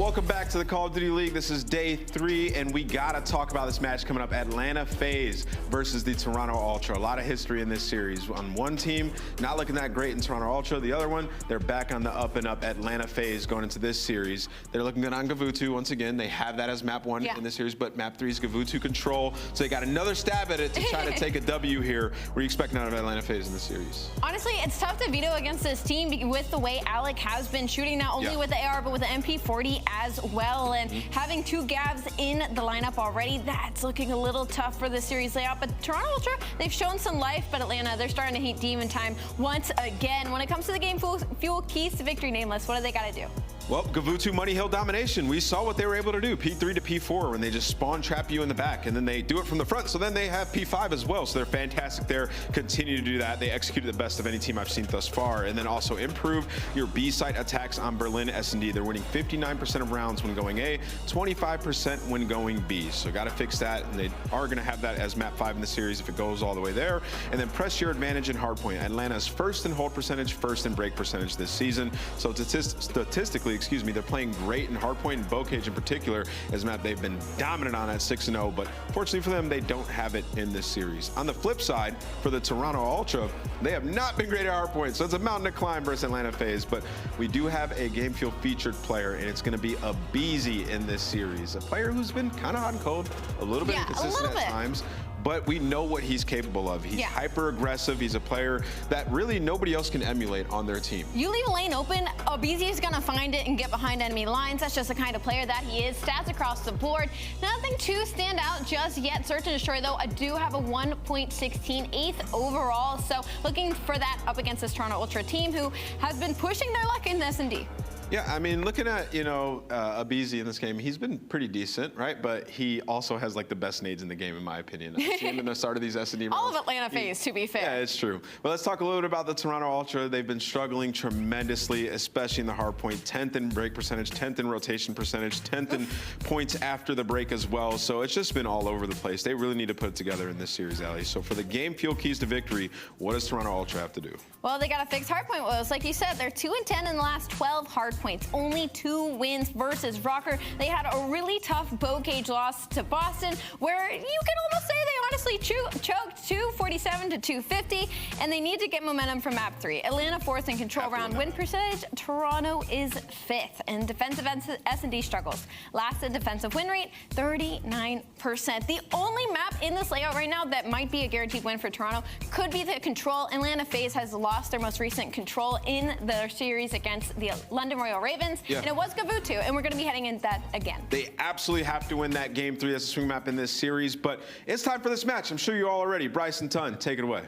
Welcome back to the Call of Duty League. This is day 3, and we gotta talk about this match coming up. Atlanta FaZe versus the Toronto Ultra. A lot of history in this series. On one team, not looking that great in Toronto Ultra. The other one, they're back on the up and up. Atlanta FaZe going into this series. They're looking good on Gavutu once again. They have that as map 1 in this series, but map 3 is Gavutu control. So they got another stab at it to try to take a W here. What are you expecting out of Atlanta FaZe in this series? Honestly, it's tough to veto against this team with the way iLLeY has been shooting, not only with the AR, but with the MP40 as well. And having 2 Gavs in the lineup already, that's looking a little tough for the series layout. But Toronto Ultra, they've shown some life, but Atlanta, they're starting to hate Demon Time once again. When it comes to the game fuel keys to victory, Nameless, what do they got to do? Well, Gavutu Money Hill domination. We saw what they were able to do, P3 to P4, when they just spawn trap you in the back, and then they do it from the front. So then they have P5 as well. So they're fantastic there. Continue to do that. They executed the best of any team I've seen thus far. And then also improve your B site attacks on Berlin S&D. They're winning 59% of rounds when going A, 25% when going B. So got to fix that. And they are going to have that as map 5 in the series if it goes all the way there. And then press your advantage in hardpoint. Atlanta's first in hold percentage, first in break percentage this season. So statistically, they're playing great in hardpoint and Bocage in particular, as map they've been dominant on at 6-0, but fortunately for them, they don't have it in this series. On the flip side, for the Toronto Ultra, they have not been great at hardpoint, so it's a mountain to climb versus Atlanta FaZe, but we do have a game fuel featured player, and it's going to be aBeZy in this series, a player who's been kind of hot and cold, a little bit inconsistent at times. But we know what he's capable of. He's hyper aggressive. He's a player that really nobody else can emulate on their team. You leave a lane open, aBeZy is going to find it and get behind enemy lines. That's just the kind of player that he is. Stats across the board. Nothing to stand out just yet. Search and Destroy, though, I do have a 1.16, 8th overall. So looking for that up against this Toronto Ultra team who has been pushing their luck in S&D. Yeah, I mean, looking at, you know, aBeZy in this game, he's been pretty decent, right? But he also has, like, the best nades in the game, in my opinion. I've seen him in the start of these S&D rounds. All of Atlanta FaZe, to be fair. Yeah, it's true. But let's talk a little bit about the Toronto Ultra. They've been struggling tremendously, especially in the hard point. 10th in break percentage, 10th in rotation percentage, 10th in points after the break as well. So it's just been all over the place. They really need to put it together in this series, aLLeY. So for the game fuel keys to victory, what does Toronto Ultra have to do? Well, they got to fix hardpoint woes. Like you said, they're 2-10 in the last 12 hardpoints. Only 2 wins versus Røkkr. They had a really tough Bocage loss to Boston, where you can almost say they honestly choked 247 to 250, and they need to get momentum from map 3. Atlanta 4th in control round win percentage. Toronto is 5th, and defensive S&D struggles. Last in defensive win rate, 39%. The only map in this layout right now that might be a guaranteed win for Toronto could be the control. Atlanta FaZe has lost their most recent control in their series against the London Royal Ravens, and it was Gavutu, and we're going to be heading into that again. They absolutely have to win that game 3. That's a swing map in this series, but it's time for this match. I'm sure you all are ready. Bryson Tunn, take it away.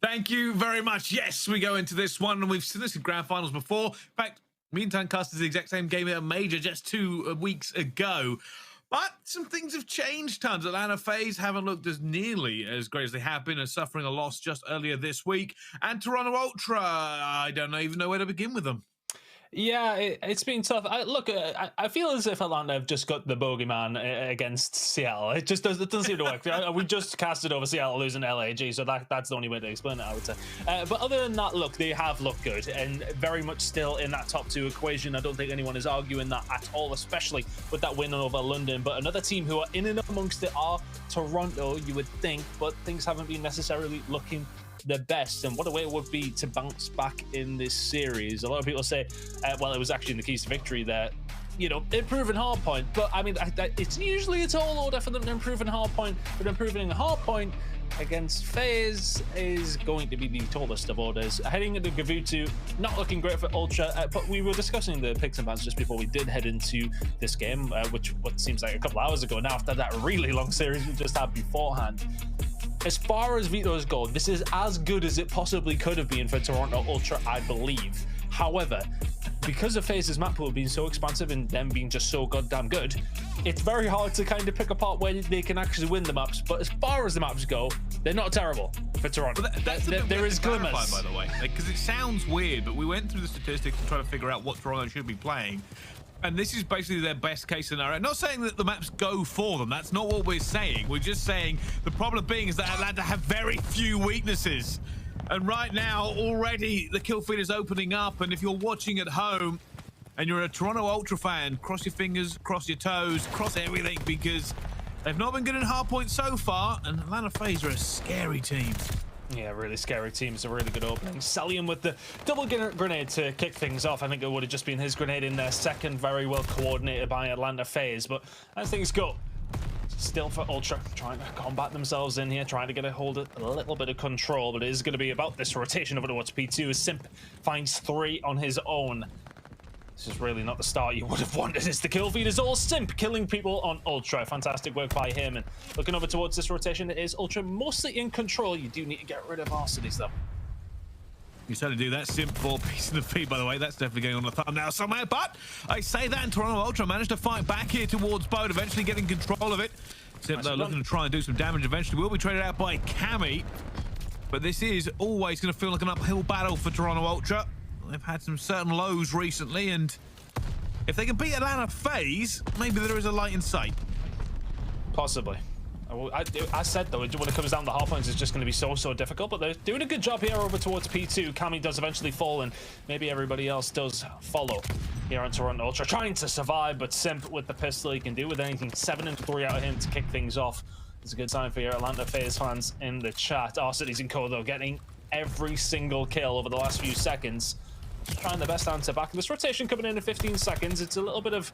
Thank you very much. Yes, we go into this one, and we've seen this in grand finals before. In fact, me and Tunn cast the exact same game at a major just 2 weeks ago. But some things have changed, Tons. Atlanta FaZe haven't looked as nearly as great as they have been, as suffering a loss just earlier this week. And Toronto Ultra, I don't even know where to begin with them. Yeah, it's been tough. I feel as if Atlanta have just got the bogeyman against Seattle. It doesn't seem to work. We just casted over Seattle losing LAG, so that's the only way to explain it, I would say. But other than that, look, they have looked good and very much still in that top 2 equation. I don't think anyone is arguing that at all, especially with that win over London. But another team who are in and amongst it are Toronto, you would think, but things haven't been necessarily looking the best, and what a way it would be to bounce back in this series. A lot of people say, well, it was actually in the keys to victory that, you know, improving hardpoint, but I mean, it's usually a tall order for them to improve in hardpoint, but improving in hardpoint against FaZe is going to be the tallest of orders. Heading into Gavutu, not looking great for Ultra, but we were discussing the picks and bans just before we did head into this game, what seems like a couple hours ago now, after that really long series we just had beforehand. As far as vetoes go, this is as good as it possibly could have been for Toronto Ultra, I believe. However, because of FaZe's map pool being so expansive and them being just so goddamn good, it's very hard to kind of pick apart where they can actually win the maps. But as far as the maps go, they're not terrible for Toronto. There is glimmers. By the way, because it sounds weird, but we went through the statistics to try to figure out what Toronto should be playing. And this is basically their best case scenario. Not saying that the maps go for them. That's not what we're saying. We're just saying the problem being is that Atlanta have very few weaknesses. And right now, already the kill feed is opening up. And if you're watching at home, and you're a Toronto Ultra fan, cross your fingers, cross your toes, cross everything, because they've not been good in hardpoint so far, and Atlanta FaZe are a scary team. Yeah, really scary team. It's a really good opening. Cellium with the double grenade to kick things off. I think it would have just been his grenade in there second, very well coordinated by Atlanta FaZe. But as things go, still for Ultra, trying to combat themselves in here, trying to get a hold of a little bit of control. But it is going to be about this rotation over towards P2 as Simp finds 3 on his own. This is really not the start you would have wanted, as the kill feed is all Simp killing people on Ultra. Fantastic work by him. And looking over towards this rotation, it is Ultra mostly in control. You do need to get rid of Arcitys though. You certainly do that. Simp for piece of the feed, by the way. That's definitely going on the thumbnail somewhere. But I say that, and Toronto Ultra managed to fight back here towards Bode, eventually getting control of it. Simp, though, looking to try and do some damage. Eventually will be traded out by Cammy. But this is always going to feel like an uphill battle for Toronto Ultra. They've had some certain lows recently, and if they can beat Atlanta FaZe, maybe there is a light in sight. Possibly. I said, though, when it comes down to hardpoints, it's just going to be so difficult, but they're doing a good job here over towards P2. Cammy does eventually fall, and maybe everybody else does follow here on Toronto Ultra, trying to survive, but Simp with the pistol, he can do with anything. 7 and 3 out of him to kick things off. It's a good sign for your Atlanta FaZe fans in the chat. Arcitys and Co, though, getting every single kill over the last few seconds. Just trying their best to answer back. This rotation coming in 15 seconds. It's a little bit of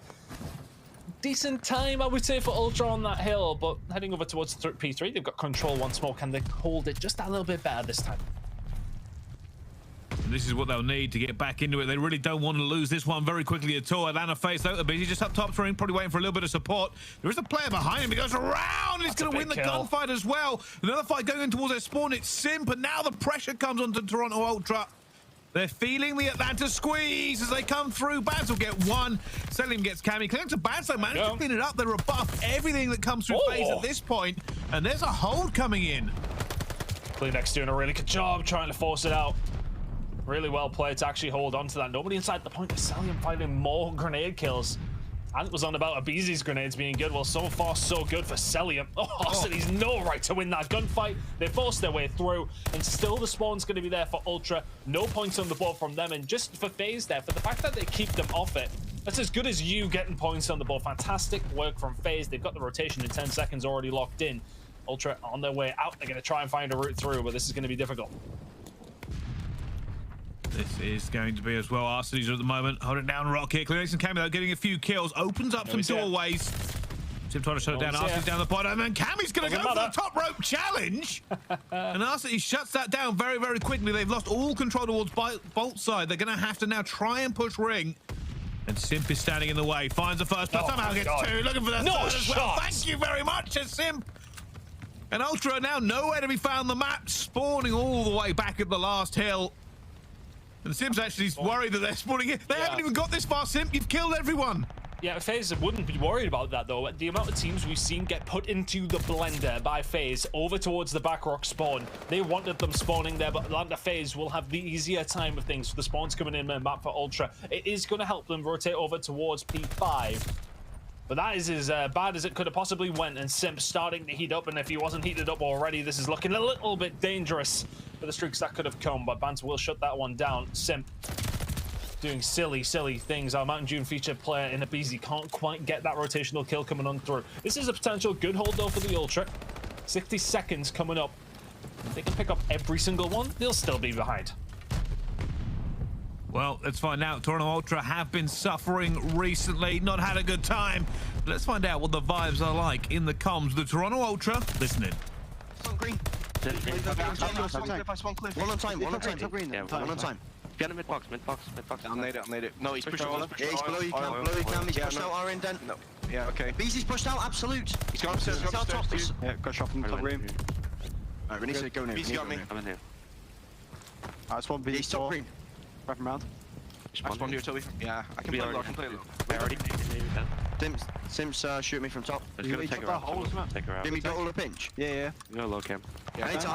decent time, I would say, for Ultra on that hill, but heading over towards P3, they've got control once more. Can they hold it just a little bit better this time? And this is what they'll need to get back into it. They really don't want to lose this one very quickly at all. Atlanta FaZe, though, aBeZy just up top throwing, probably waiting for a little bit of support. There is a player behind him. He goes around, and he's going to win the gunfight as well. Another fight going in towards their spawn. It's Simp, and now the pressure comes onto Toronto Ultra. They're feeling the Atlanta squeeze as they come through. Bance will get 1. Cellium gets Cammy. CleanX and Bance, though, managed to clean it up. They're above everything that comes through FaZe at this point, and there's a hold coming in. CleanX doing a really good job trying to force it out. Really well played to actually hold on to that. Nobody inside the point. Cellium finding more grenade kills. And it was on about aBeZy's grenades being good. Well, so far, so good for Cellium. Arcitys no right to win that gunfight. They forced their way through, and still the spawn's going to be there for Ultra. No points on the board from them, and just for FaZe there, for the fact that they keep them off it, that's as good as you getting points on the board. Fantastic work from FaZe. They've got the rotation in 10 seconds already locked in. Ultra on their way out. They're going to try and find a route through, but this is going to be difficult. This is going to be as well. Arcitys are at the moment holding down Røkkr here. CleanX and Cammy, though, getting a few kills. Opens up some doorways. Simp trying to shut it down. Arcitys down the bottom, and Cammy's going to go for the top rope challenge. And Arcitys shuts that down very quickly. They've lost all control towards Bolt side. They're going to have to now try and push ring. And Simp is standing in the way. Finds the first, but somehow gets 2. Looking for the third as well. Thank you very much to Simp. And Ultra now nowhere to be found on the map, spawning all the way back at the last hill. And Simp's actually worried that they're spawning it. They haven't even got this far, Simp. You've killed everyone. Yeah, FaZe wouldn't be worried about that, though. The amount of teams we've seen get put into the blender by FaZe over towards the back rock spawn. They wanted them spawning there, but Atlanta FaZe will have the easier time of things. The spawn's coming in and map for Ultra. It is going to help them rotate over towards P5. But that is as bad as it could have possibly went, and Simp starting to heat up, and if he wasn't heated up already, this is looking a little bit dangerous for the streaks that could have come, but Bance will shut that one down. Simp doing silly things. Our Mountain Dune featured player in aBeZy can't quite get that rotational kill coming on through. This is a potential good hold, though, for the Ultra. 60 seconds coming up. If they can pick up every single one, they'll still be behind. Well, let's find out. Toronto Ultra have been suffering recently, not had a good time. Let's find out what the vibes are like in the comms. The Toronto Ultra, listen in. Green. One on time. Yeah, one on time. Get him mid box. I made it. No, he's pushing. Yeah, he's below you, Cam. He's pushed out our indent. No. Yeah, okay. aBeZy's pushed out, absolute. He's gone upstairs. Yeah, got shot from the top room. Alright, we need to go near. aBeZy got me. I'm in here. Alright, swap aBeZy. He's top green. Wrap him round. I spawned here, Toby. Yeah, I can play low. I already. Simp's shoot me from top. Take her out. Jimmy got all the pinch. Yeah. Go low cam. I need to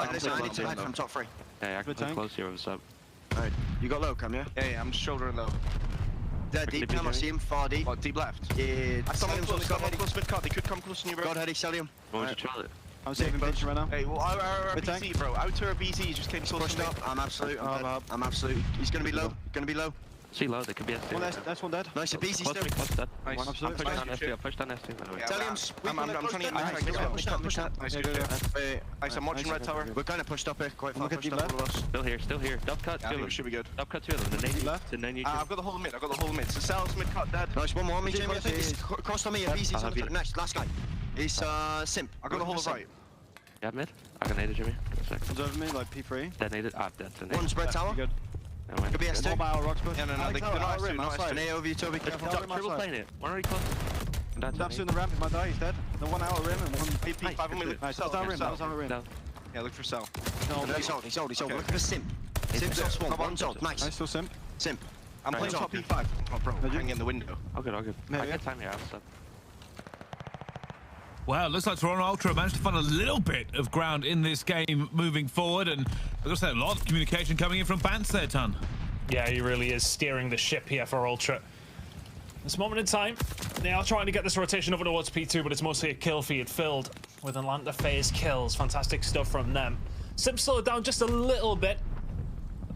hide from top 3. Yeah, I can play close here with the sub. Alright, you got low cam, yeah? Yeah, I'm shouldering low. There, deep cam, I see him, far deep. Oh, deep left. Yeah, I saw him close mid cut. They could come close to you, bro. God, Heady, Cellium. Why don't you try it? I'm saving pinch right now. Hey, well, our BC, bro. Outer BC just came close. Pushed up, I'm absolute. I'm absolute. He's gonna be low. See low, they could be ST. One that's one dead. Nice, aBeZy Close still. me, close dead. Nice. I'm Absolutely. pushing down ST, I'll push down ST, by the way. Cellium's I'm trying to push that. Nice, I'm watching red tower. We're kind of pushed up here, quite far. Look at Pushed deep up all of us. Still here. Dub cut, I think it should be good. Dub cut 2 of them. The 90 Left. to 90. I've got the whole mid. So Sal's mid cut dead. Nice, one more on me, Jeez, Jamie. I think jeez. he's crossed on me. aBeZy's I'll on have the next, last guy. He's Simp. I got the whole right. Yeah, mid. I can nade it, Jimmy. One's over me, like P3. Detonated. Dead. One spread tower. Good. Could be S2. One by Røkkr. Yeah, no, they're not S2, not S2. An AOV, Toby. Careful. Triple playing it. One already close. One's absolutely in the ramp, he might die, he's dead. The one out of rim and one P5 on me. Nice, that was our rim, that was our rim. Down. Yeah, look for Sal. No, He's old. Okay. Look for Simp. Simp's off spawn. One's old. Nice. nice, still Simp. Simp. I'm playing Right. top P5. Oh, bro, hang in the window. All good. Yeah, I yeah. get time here, I'll stop. Well, it looks like Toronto Ultra managed to find a little bit of ground in this game moving forward, and I've got to say, a lot of communication coming in from Bance there, Ton. Yeah, he really is steering the ship here for Ultra. This moment in time, they are trying to get this rotation over towards P2, but it's mostly a kill feed filled with Atlanta FaZe kills. Fantastic stuff from them. Simp slowed down just a little bit.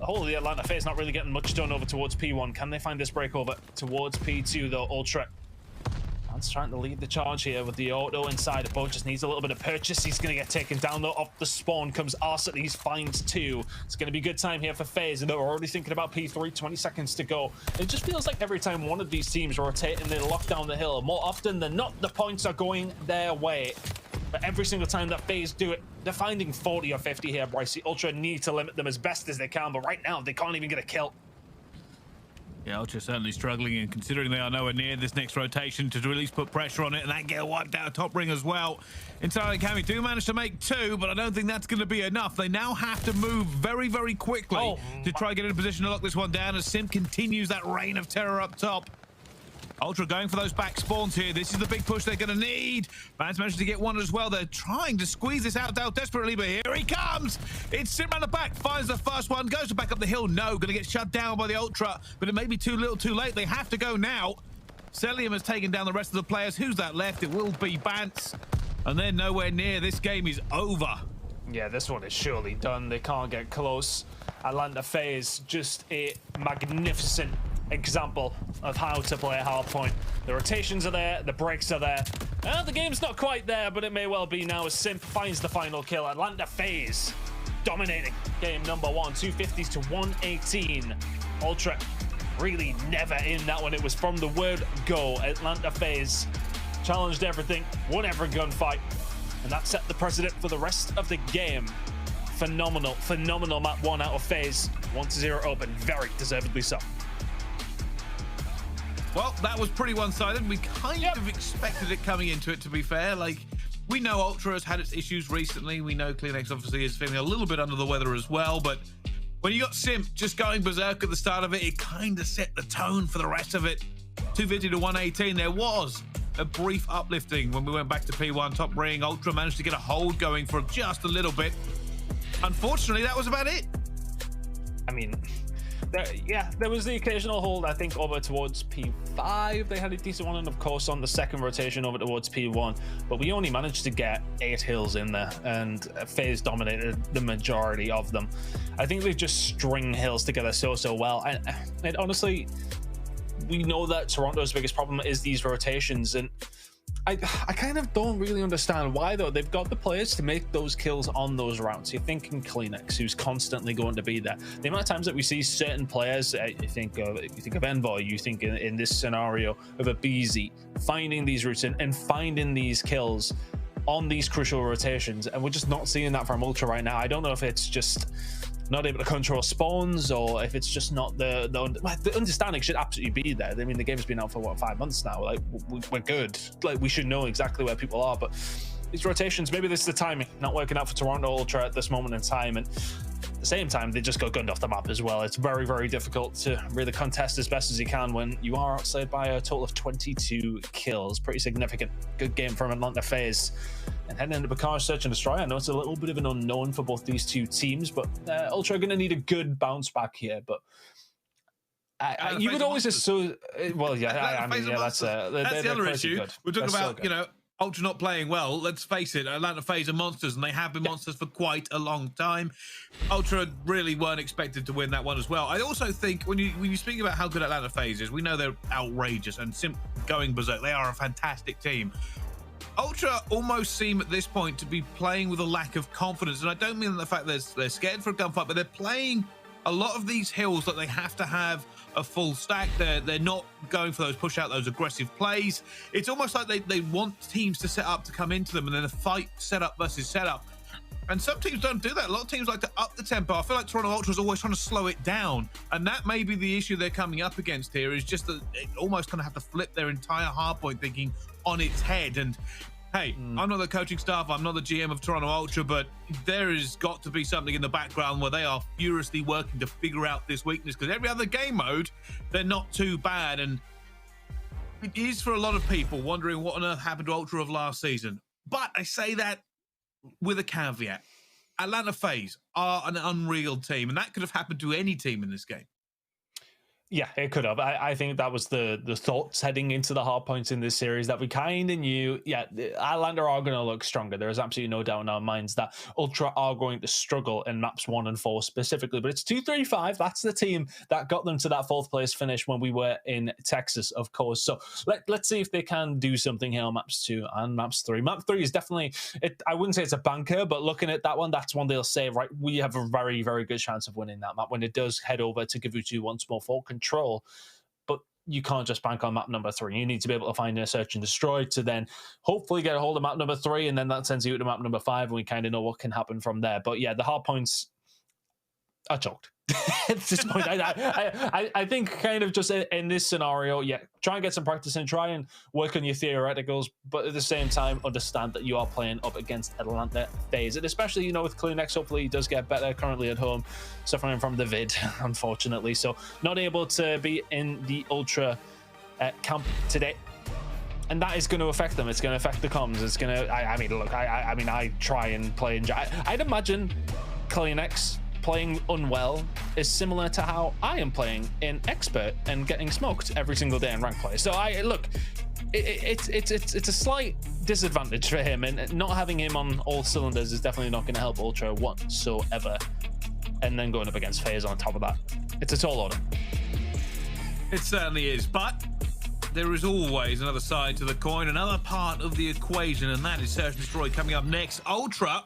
The whole of the Atlanta FaZe not really getting much done over towards P1. Can they find this break over towards P2 though? Ultra. Man's trying to lead the charge here with the auto inside. The boat just needs a little bit of purchase. He's going to get taken down though. Off the spawn comes Arcitys, finds 2. It's going to be good time here for FaZe, and they're already thinking about P3. 20 seconds to go. It just feels like every time one of these teams rotate and they lock down the hill, more often than not, the points are going their way. But every single time that FaZe do it, they're finding 40 or 50 here, Bryce. The Ultra need to limit them as best as they can, but right now they can't even get a kill. Yeah, Ultra certainly struggling, and considering they are nowhere near this next rotation to at least put pressure on it, and that get wiped out top ring as well. Entirely Cammy do manage to make 2, but I don't think that's going to be enough. They now have to move very, very quickly to try and get in a position to lock this one down as Simp continues that reign of terror up top. Ultra going for those back spawns here. This is the big push they're going to need. Bance managed to get one as well. They're trying to squeeze this out desperately, but here he comes. It's Simp around the back, finds the first one, goes to back up the hill. No, going to get shut down by the Ultra, but it may be too little too late. They have to go now. Cellium has taken down the rest of the players. Who's that left? It will be Bance. And they're nowhere near. This game is over. Yeah, this one is surely done. They can't get close. Atlanta FaZe, just a magnificent example of how to play a hard point. The rotations are there, the breaks are there. The game's not quite there, but it may well be now as Simp finds the final kill. Atlanta FaZe dominating game number 1, 250s to 118. Ultra really never in that one. It was from the word go. Atlanta FaZe challenged everything, won every gunfight, and that set the precedent for the rest of the game. Phenomenal map 1 out of FaZe. 1-0 open, very deservedly so. Well, that was pretty one-sided. We kind of expected it coming into it, to be fair. Like, we know Ultra has had its issues recently. We know CleanX obviously is feeling a little bit under the weather as well, but when you got Simp just going berserk at the start of it, it kind of set the tone for the rest of it. 250 to 118, there was a brief uplifting when we went back to P1 top ring. Ultra managed to get a hold going for just a little bit. Unfortunately, that was about it. I mean, there was the occasional hold, I think, over towards P5. They had a decent one, and of course on the second rotation over towards P1. But we only managed to get 8 hills in there, and FaZe dominated the majority of them. I think they've just string hills together so well. And honestly, we know that Toronto's biggest problem is these rotations, and I kind of don't really understand why though. They've got the players to make those kills on those rounds. You're thinking CleanX, who's constantly going to be there. The amount of times that we see certain players, you think of Envoy, you think in this scenario of aBeZy, finding these routes and finding these kills on these crucial rotations, and we're just not seeing that from Ultra right now. I don't know if it's just not able to control spawns, or if it's just not the understanding should absolutely be there. I mean, the game's been out for what, 5 months now. Like, we're good. Like, we should know exactly where people are, but these rotations, maybe this is the timing not working out for Toronto Ultra at this moment in time. And at the same time, they just got gunned off the map as well. It's very difficult to really contest as best as you can when you are outside by a total of 22 kills. Pretty significant. Good game from Atlanta FaZe. And heading into Bakar Search and Destroy, I know it's a little bit of an unknown for both these two teams, but Ultra are going to need a good bounce back here. But you would always assume, well, yeah, I mean, yeah, that's the other issue. We're talking about, you know, Ultra not playing well. Let's face it, Atlanta FaZe are monsters, and they have been monsters for quite a long time. Ultra really weren't expected to win that one as well. I also think when you speak about how good Atlanta FaZe is, we know they're outrageous, and Simp going berserk. They are a fantastic team. Ultra almost seem at this point to be playing with a lack of confidence, and I don't mean the fact that they're scared for a gunfight, but they're playing a lot of these hills that they have to have a full stack. They're not going for those push out, those aggressive plays. It's almost like they want teams to set up to come into them, and then a fight setup versus setup. And some teams don't do that. A lot of teams like to up the tempo. I feel like Toronto Ultra is always trying to slow it down, and that may be the issue they're coming up against here, is just that they almost kind of have to flip their entire hardpoint thinking on its head. And hey, I'm not the coaching staff, I'm not the GM of Toronto Ultra, but there has got to be something in the background where they are furiously working to figure out this weakness, because every other game mode, they're not too bad. And it is for a lot of people wondering what on earth happened to Ultra of last season. But I say that with a caveat. Atlanta FaZe are an unreal team, and that could have happened to any team in this game. Yeah, it could have. I think that was the thoughts heading into the hard points in this series, that we kind of knew, yeah, Atlanta are going to look stronger. There is absolutely no doubt in our minds that Ultra are going to struggle in maps 1 and 4 specifically. But it's 2-3-5. That's the team that got them to that 4th place finish when we were in Texas, of course. So let's see if they can do something here on maps 2 and maps 3. Map 3 is definitely, I wouldn't say it's a banker, but looking at that one, that's one they'll say, right, we have a very, very good chance of winning that map when it does head over to Gavutu once more for control. But you can't just bank on map number 3. You need to be able to find a search and destroy to then hopefully get a hold of map number 3, and then that sends you to map number 5, and we kind of know what can happen from there. But yeah, the hard points are choked. At this point, I think kind of just in this scenario, yeah, try and get some practice and try and work on your theoreticals, but at the same time, understand that you are playing up against Atlanta FaZe. And especially, you know, with CleanX, hopefully he does get better, currently at home, suffering from the vid, unfortunately. So not able to be in the Ultra camp today. And that is going to affect them. It's going to affect the comms. It's going to, I mean, look, I mean, I try and play in, I'd imagine CleanX playing unwell is similar to how I am playing in expert and getting smoked every single day in rank play. So it's a slight disadvantage for him, and not having him on all cylinders is definitely not going to help Ultra whatsoever. And then going up against FaZe on top of that, it's a tall order. It certainly is, but there is always another side to the coin, another part of the equation, and that is Search and Destroy coming up next. Ultra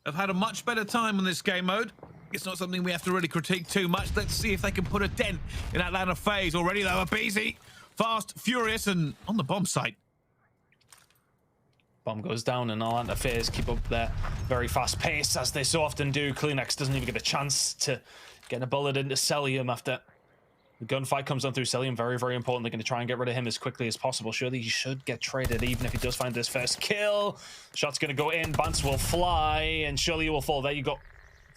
have had a much better time on this game mode. It's not something we have to really critique too much. Let's see if they can put a dent in Atlanta FaZe. Already though, aBeZy, fast, furious, and on the bomb site. Bomb goes down, and Atlanta FaZe keep up their very fast pace, as they so often do. CleanX doesn't even get a chance to get a bullet into Cellium after the gunfight comes on through Cellium. Very, very important. They're going to try and get rid of him as quickly as possible. Surely he should get traded, even if he does find this first kill. Shot's going to go in. Bance will fly, and surely he will fall. There you go.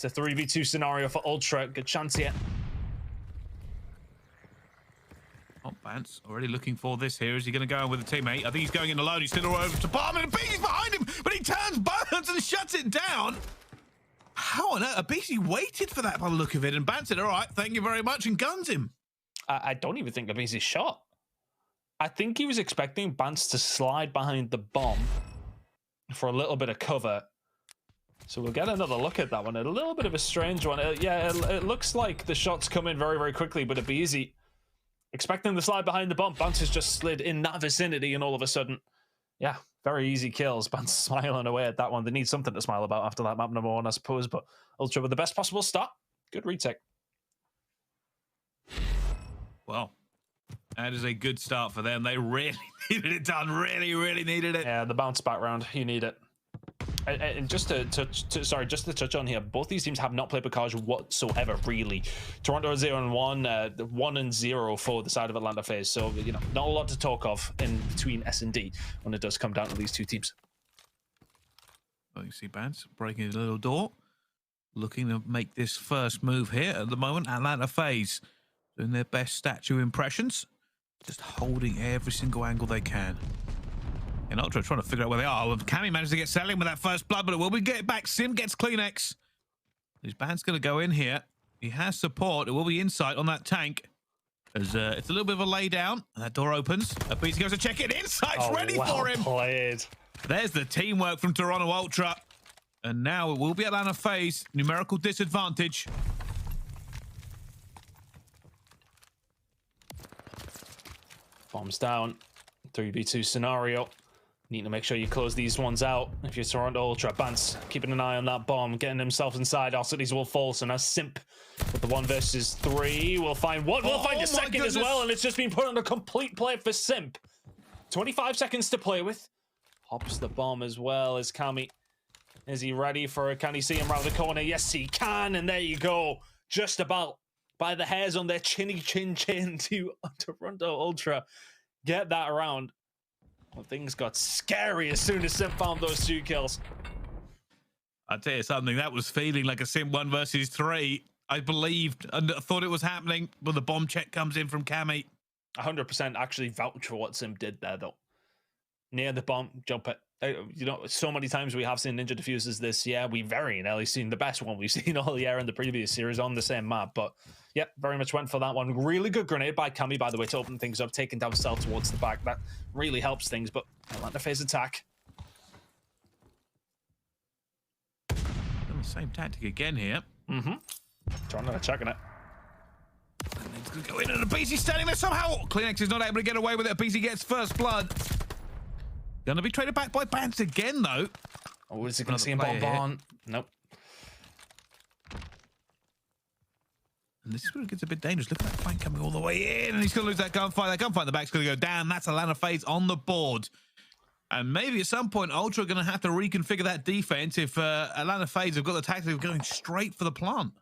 It's a 3v2 scenario for Ultra. Good chance here. Oh, Bance already looking for this here. Is he going to go in with a teammate? I think he's going in alone. He's still over to bomb, and aBeZy's behind him, but he turns, burns, and shuts it down. How on earth? aBeZy waited for that by the look of it, and Bance said, all right, thank you very much, and guns him. I don't even think aBeZy shot. I think he was expecting Bance to slide behind the bomb for a little bit of cover. So we'll get another look at that one. A little bit of a strange one. Yeah, it looks like the shots come in very, very quickly, but aBeZy expecting the slide behind the bomb. Bance has just slid in that vicinity, and all of a sudden, yeah, very easy kills. Bance smiling away at that one. They need something to smile about after that map number 1, I suppose, but Ultra with the best possible start. Good retake. Well, that is a good start for them. They really needed it done. Really, really needed it. Yeah, the bounce back round. You need it. And just to touch on here, both these teams have not played Bocage whatsoever, really. Toronto 0-1, 1-0 for the side of Atlanta FaZe. So, you know, not a lot to talk of in between S&D when it does come down to these two teams. Well, you see Bance breaking a little door, looking to make this first move here. At the moment, Atlanta FaZe doing their best statue impressions, just holding every single angle they can. And Ultra trying to figure out where they are. Well, Cammy managed to get Cellium with that first blood, but it will be get back. Simp gets CleanX. His band's going to go in here. He has support. It will be insight on that tank. As it's a little bit of a lay down. And that door opens. aBeZy goes to check it. Insight's ready for him. Played. There's the teamwork from Toronto Ultra. And now it will be Atlanta FaZe. Numerical disadvantage. Bombs down. 3v2 scenario. Need to make sure you close these ones out. If you're Toronto Ultra, Bance keeping an eye on that bomb, getting himself inside. Arcitys will fall, so now Simp with the 1 versus 3. We'll find one. We'll find a second as well, and it's just been put on a complete play for Simp. 25 seconds to play with. Hops the bomb as well as Cammy. Is he ready for it? Can he see him around the corner? Yes, he can, and there you go. Just about by the hairs on their chinny chin to Toronto Ultra. Get that around. Well, things got scary as soon as Simp found those 2 kills. I'll tell you something, that was feeling like a Simp 1 versus 3. I believed and thought it was happening, but the bomb check comes in from Cammy. 100% actually vouch for what Simp did there, though. Near the bomb, jump it. You know, so many times we have seen ninja diffusers this year. We very nearly seen the best one we've seen all year in the previous series on the same map. But, yeah, very much went for that one. Really good grenade by Cammy, by the way, to open things up, taking down Cell towards the back. That really helps things, but Atlanta FaZe attack. The same tactic again here. Mm-hmm. Toronto checking it. And it's going to go in, and aBeZy standing there somehow. CleanX is not able to get away with it. aBeZy gets first blood. Going to be traded back by Bance again, though. Oh, is he going to see him bomb on? Nope. And this is where it gets a bit dangerous. Look at that flank coming all the way in, and he's going to lose that gunfight. That gunfight in the back's going to go down. That's Atlanta FaZe on the board. And maybe at some point, Ultra are going to have to reconfigure that defense if Atlanta FaZe have got the tactic of going straight for the plant.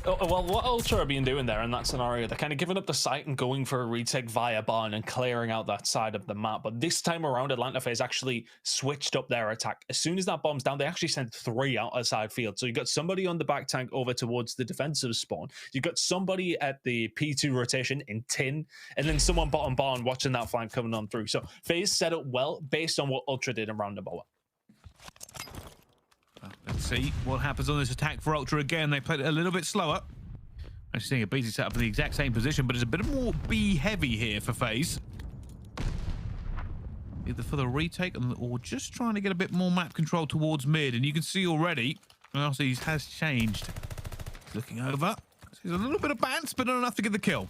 Oh, well, what Ultra have been doing there in that scenario, they're kind of giving up the site and going for a retake via barn and clearing out that side of the map. But this time around, Atlanta FaZe actually switched up their attack. As soon as that bomb's down, they actually sent 3 out of side field. So you got somebody on the back tank over towards the defensive spawn. You got somebody at the P2 rotation in tin, and then someone bottom barn watching that flank coming on through. So FaZe set up well based on what Ultra did in roundabout. Let's see what happens on this attack for Ultra again. They played it a little bit slower. I'm seeing aBeZy set up in the exact same position, but it's a bit more B heavy here for FaZe. Either for the retake or just trying to get a bit more map control towards mid. And you can see already, Arcitys has changed. He's looking over. He's a little bit of Bance, but not enough to get the kill.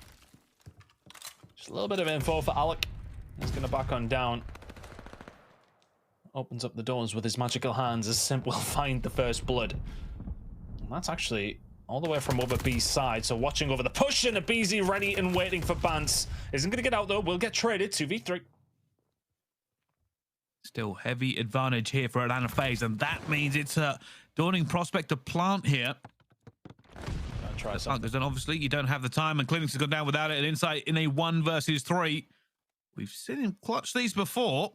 Just a little bit of info for aLLeY. He's going to back on down. Opens up the doors with his magical hands as Simp will find the first blood. And that's actually all the way from over B's side. So watching over the push, and aBeZy ready and waiting for Bance. Isn't going to get out though. Will get traded 2v3. Still heavy advantage here for Atlanta FaZe, and that means it's a dawning prospect to plant here. Try something. Because then obviously you don't have the time, and CleanX has gone down without it. An insight in a 1 versus 3. We've seen him clutch these before.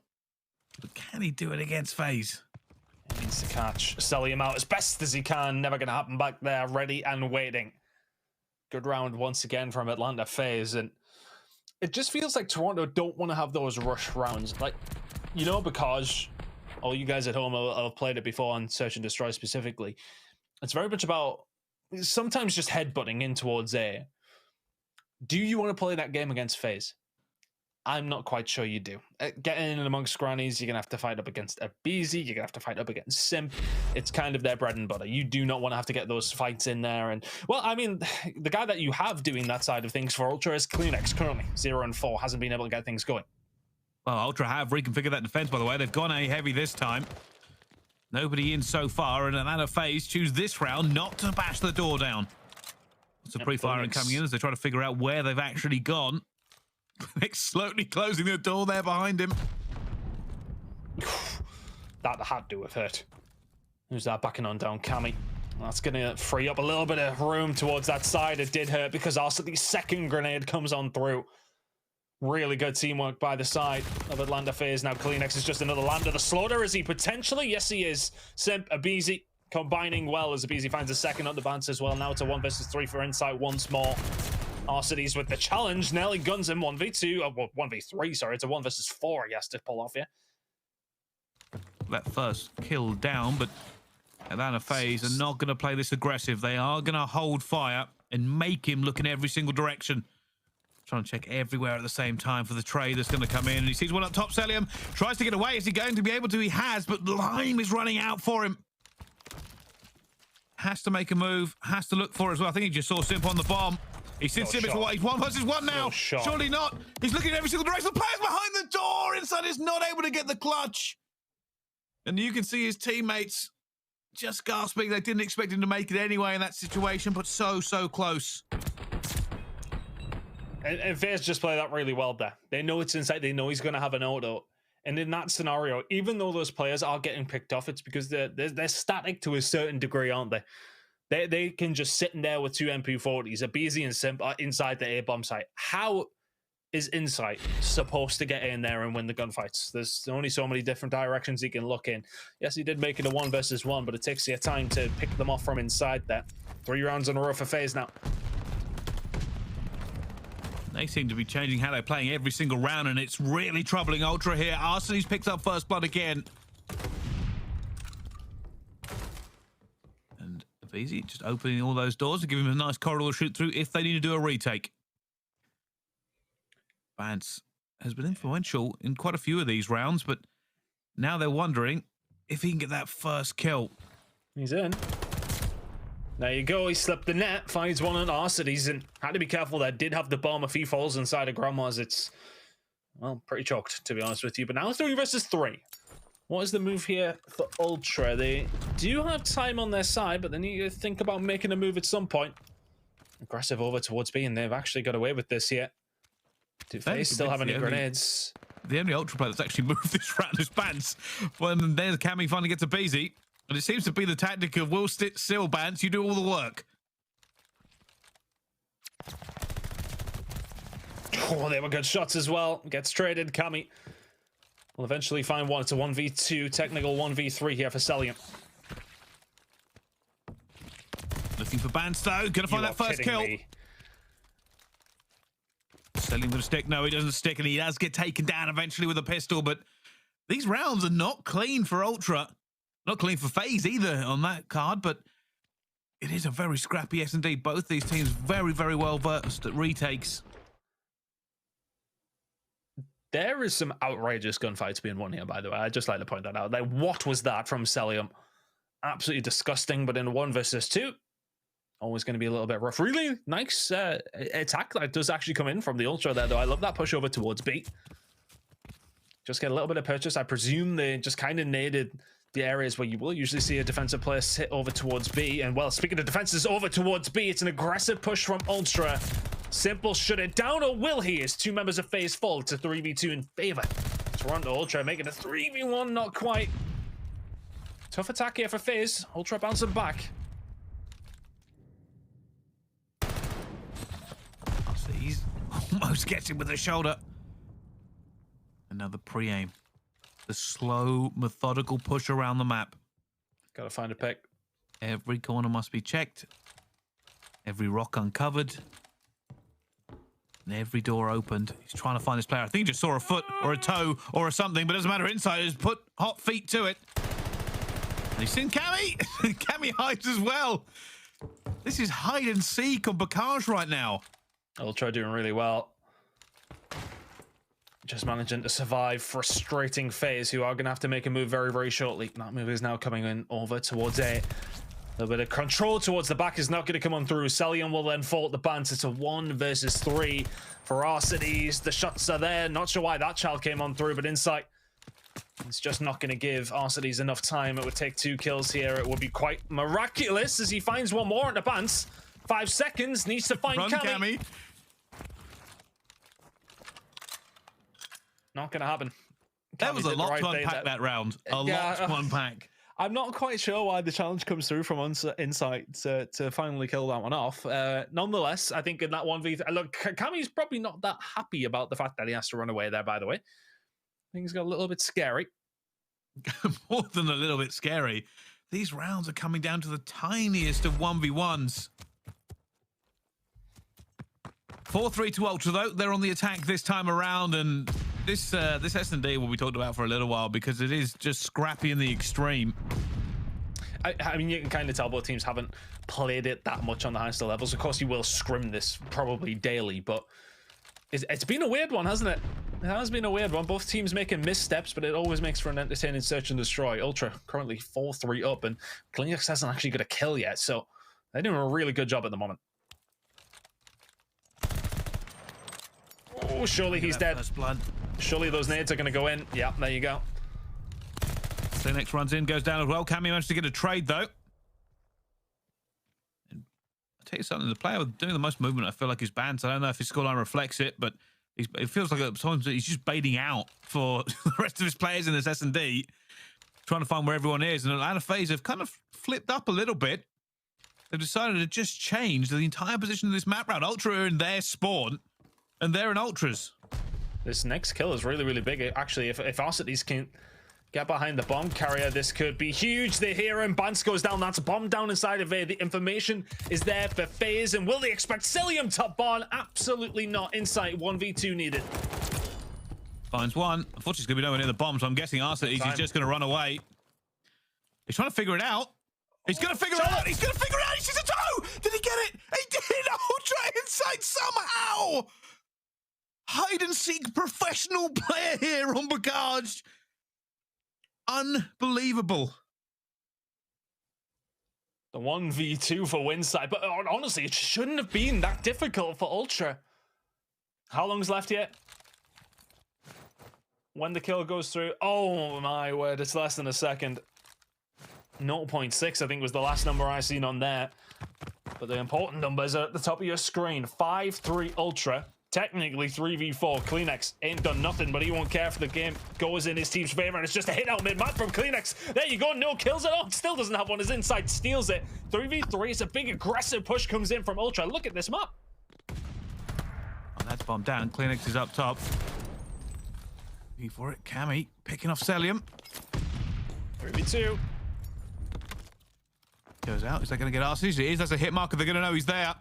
But can he do it against FaZe? He needs to catch Cellium out as best as he can. Never going to happen back there. Ready and waiting. Good round once again from Atlanta FaZe. And it just feels like Toronto don't want to have those rush rounds. Like, you know, because all you guys at home have played it before on Search and Destroy specifically. It's very much about sometimes just headbutting in towards A. Do you want to play that game against FaZe? I'm not quite sure you do. Getting in amongst grannies, you're going to have to fight up against aBeZy, you're going to have to fight up against Simp. It's kind of their bread and butter. You do not want to have to get those fights in there. And, well, I mean, the guy that you have doing that side of things for Ultra is CleanX currently. 0-4, hasn't been able to get things going. Well, Ultra have reconfigured that defense, by the way. They've gone A heavy this time. Nobody in so far, and Atlanta FaZe choose this round not to bash the door down. Lots of pre-firing coming in as they try to figure out where they've actually gone. They're slowly closing the door there behind him. That had to have hurt. Who's that backing on down? Cammy. That's going to free up a little bit of room towards that side. It did hurt because also the second grenade comes on through. Really good teamwork by the side of Atlanta FaZe. Now CleanX is just another land of the slaughter. Is he potentially? Yes, he is. Simp, aBeZy combining well as aBeZy finds a second on the Bance as well. Now it's a 1 versus 3 for Insight once more. Arcitys with the challenge. Nelly guns him 1v2. Well, 1v3, sorry. It's a 1 versus 4 he has to pull off here. That first kill down, but Atlanta FaZe are not going to play this aggressive. They are going to hold fire and make him look in every single direction. Trying to check everywhere at the same time for the trade that's going to come in. And he sees one up top. Cellium tries to get away. Is he going to be able to? He has, but Lime is running out for him. Has to make a move. Has to look for it as well. I think he just saw Simp on the bomb. He sees Simp. He's 1 versus 1 now. Surely not. He's looking in every single direction. The player's behind the door. Inside is not able to get the clutch. And you can see his teammates just gasping. They didn't expect him to make it anyway in that situation, but so close. And FaZe just play that really well there. They know it's inside. They know he's going to have an auto. And in that scenario, even though those players are getting picked off, it's because they're static to a certain degree, aren't they? They can just sit in there with 2 MP40s. aBeZy and Simp are inside the A-bomb site. How is Insight supposed to get in there and win the gunfights? There's only so many different directions he can look in. Yes, he did make it a 1 versus 1, but it takes you time to pick them off from inside there. 3 rounds in a row for FaZe now. They seem to be changing how they're playing every single round, and it's really troubling Ultra here. Arcitys picks up first blood again. And aBeZy just opening all those doors to give him a nice corridor to shoot through if they need to do a retake. Bance has been influential in quite a few of these rounds, but now they're wondering if he can get that first kill. He's in. There you go, he slipped the net, finds one on Arcitys, and had to be careful there. Did have the bomb. If he falls inside of Grandma's, it's, well, pretty choked, to be honest with you. But now 3 versus 3. What is the move here for Ultra? They do have time on their side, but they need to think about making a move at some point. Aggressive over towards B, and they've actually got away with this here. Do FaZe still have any grenades? The only Ultra player that's actually moved this round is Bance. When there's Cammy finally gets aBeZy. And it seems to be the tactic of we'll sit still, Bance, you do all the work. Oh, they were good shots as well. Gets traded. Cammy will eventually find one. It's a 1v2, technical 1v3 here for Cellium. Looking for Bance, though. Gonna find that first kill. Cellium gonna stick. No, he doesn't stick, and he does get taken down eventually with a pistol, but these rounds are not clean for Ultra. Not clean for FaZe either on that card, but it is a very scrappy S&D. Both these teams very well versed at retakes. There is some outrageous gunfights being won here, by the way. I'd just like to point that out. Like, what was that from Cellium? Absolutely disgusting, but in 1 versus 2, always going to be a little bit rough. Really nice attack that does actually come in from the Ultra there, though. I love that push over towards B. Just get a little bit of purchase. I presume they just kind of naded the areas where you will usually see a defensive player sit over towards B. And, well, speaking of defenses over towards B, it's an aggressive push from Ultra. Simple shut it down, or will he? As 2 members of FaZe fall. It's a 3v2 in favor. Toronto Ultra making a 3v1, not quite. Tough attack here for FaZe. Ultra bouncing back. So he's almost gets him with the shoulder. Another pre-aim. The slow, methodical push around the map. Gotta find a pick. Every corner must be checked. Every rock uncovered. And every door opened. He's trying to find this player. I think he just saw a foot or a toe or a something, but it doesn't matter. Insiders put hot feet to it. And he's seen Cammy. Cammy hides as well. This is hide and seek on Bacage right now. Ultra doing really well. Just managing to survive. Frustrating FaZe, who are going to have to make a move very shortly. That move is now coming in over towards A. A little bit of control towards the back is not going to come on through. Cellium will then fall at the Bance. It's a 1 versus 3 for Arcitys. The shots are there. Not sure why that child came on through, but Insight, it's just not going to give Arcitys enough time. It would take 2 kills here. It would be quite miraculous as he finds one more at the Bance. 5 seconds. Needs to find Cammy. Not going to happen. That was a lot to unpack that round. A lot to unpack. I'm not quite sure why the challenge comes through from Insight to finally kill that one off. Nonetheless, I think in that 1v... Look, Cammy's probably not that happy about the fact that he has to run away there, by the way. Things got a little bit scary. More than a little bit scary. These rounds are coming down to the tiniest of 1v1s. 4-3 to Ultra, though. They're on the attack this time around, and this S&D will be talked about for a little while because it is just scrappy in the extreme. I mean, you can kind of tell both teams haven't played it that much on the highest levels. Of course, you will scrim this probably daily, but It's been a weird one, hasn't it? It has been a weird one. Both teams making missteps, but it always makes for an entertaining search and destroy. Ultra currently 4-3 up, and CleanX hasn't actually got a kill yet, so they're doing a really good job at the moment. Oh, surely he's dead. Surely those nades are going to go in. Yeah, there you go. CleanX runs in, goes down as well. Cammy managed to get a trade, though. And I'll tell you something, the player doing the most movement, I feel like, is Bance. I don't know if his scoreline reflects it, but it feels like at times he's just baiting out for the rest of his players in this S&D, trying to find where everyone is. And Atlanta FaZe have kind of flipped up a little bit. They've decided to just change the entire position of this map round. Ultra are in their spawn, and they're in Ultras. This next kill is really, really big. Actually, if Arcitys can get behind the bomb carrier, this could be huge. They hear him. Bance goes down. That's a bomb down inside of it. The information is there for FaZe. And will they expect Cellium top barn? Absolutely not. Insight 1v2 needed. Finds one. Unfortunately, he's going to be nowhere near the bomb, so I'm guessing Arcitys is just going to run away. He's trying to figure it out. He's going to figure it out. He's going to figure it out. He sees a toe. Did he get it? He did. Ultra Insight somehow. Hide and seek professional player here on Bagage. Unbelievable. The 1v2 for Winside, but honestly, it shouldn't have been that difficult for Ultra. How long's left yet? When the kill goes through, oh my word, it's less than a second. 0.6, I think, was the last number I seen on there. But the important numbers are at the top of your screen. 5-3 Ultra. Technically 3v4. CleanX ain't done nothing, but he won't care if the game goes in his team's favor, and it's just a hit out mid-map from CleanX. There you go, no kills at all. Still doesn't have one. His inside steals it. 3v3, it's a big aggressive push comes in from Ultra. Look at this map. Oh, that's bombed down. CleanX is up top. For it, Cammy picking off Cellium. 3v2. Goes out. Is that going to get Arcitys? It is. That's a hit marker. They're going to know he's there.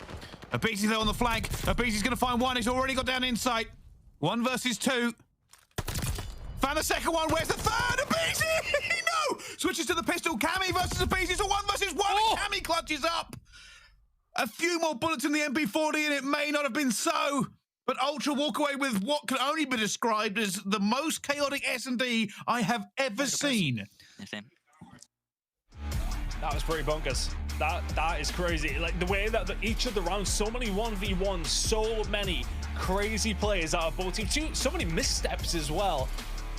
aBeZy there on the flank. aBeZy's going to find one. He's already got down insight. 1 versus 2. Found the second one. Where's the third? aBeZy! No! Switches to the pistol. Cammy versus aBeZy. It's a 1 versus 1. And Cammy clutches up. A few more bullets in the MP40 and it may not have been so. But Ultra walk away with what can only be described as the most chaotic S&D I have ever seen. That was pretty bonkers. That is crazy. Like the way that each of the rounds, so many 1v1s, so many crazy players out of both teams. So many missteps as well.